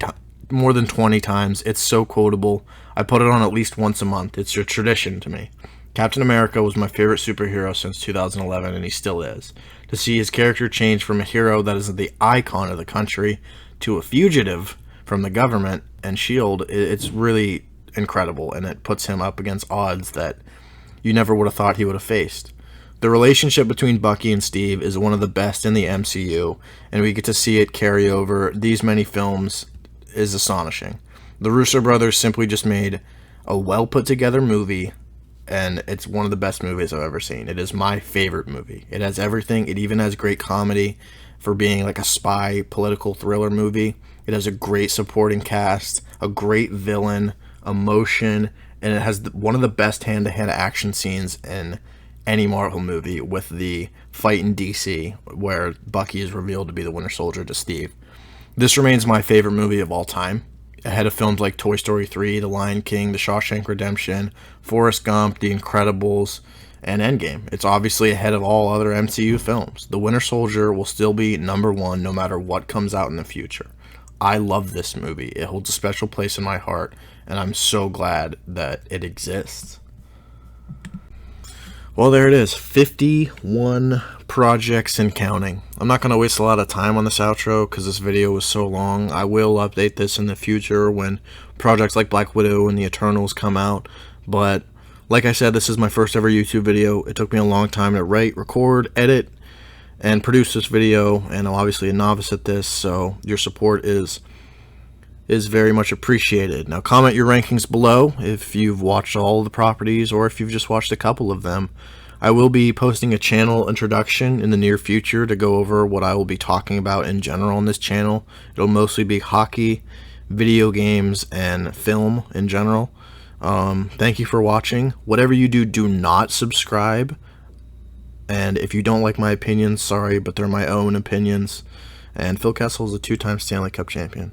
times. It's so quotable. I put it on at least once a month. It's a tradition to me. Captain America was my favorite superhero since 2011, and he still is. To see his character change from a hero that is the icon of the country to a fugitive from the government and S.H.I.E.L.D., it's really incredible, and it puts him up against odds that you never would have thought he would have faced. The relationship between Bucky and Steve is one of the best in the MCU, and we get to see it carry over these many films is astonishing. The Russo brothers simply just made a well put together movie, and it's one of the best movies I've ever seen. It is my favorite movie. It has everything. It even has great comedy for being like a spy political thriller movie. It has a great supporting cast, a great villain, emotion, and it has one of the best hand-to-hand action scenes in any Marvel movie, with the fight in DC where Bucky is revealed to be the Winter Soldier to Steve. This remains my favorite movie of all time, ahead of films like Toy Story 3, The Lion King, The Shawshank Redemption, Forrest Gump, The Incredibles, and Endgame. It's obviously ahead of all other MCU films. The Winter Soldier will still be number one no matter what comes out in the future. I love this movie. It holds a special place in my heart, and I'm so glad that it exists. Well, there it is. 51 projects and counting. I'm not going to waste a lot of time on this outro because this video was so long. I will update this in the future when projects like Black Widow and the Eternals come out. But like I said, this is my first ever YouTube video. It took me a long time to write, record, edit, and produce this video. And I'm obviously a novice at this, so your support is very much appreciated. Now comment your rankings below if you've watched all of the properties or if you've just watched a couple of them. I will be posting a channel introduction in the near future to go over what I will be talking about in general on this channel. It'll mostly be hockey, video games, and film in general. Thank you for watching. Whatever you do, do not subscribe. And if you don't like my opinions, sorry, but they're my own opinions. And Phil Kessel is a 2-time Stanley Cup champion.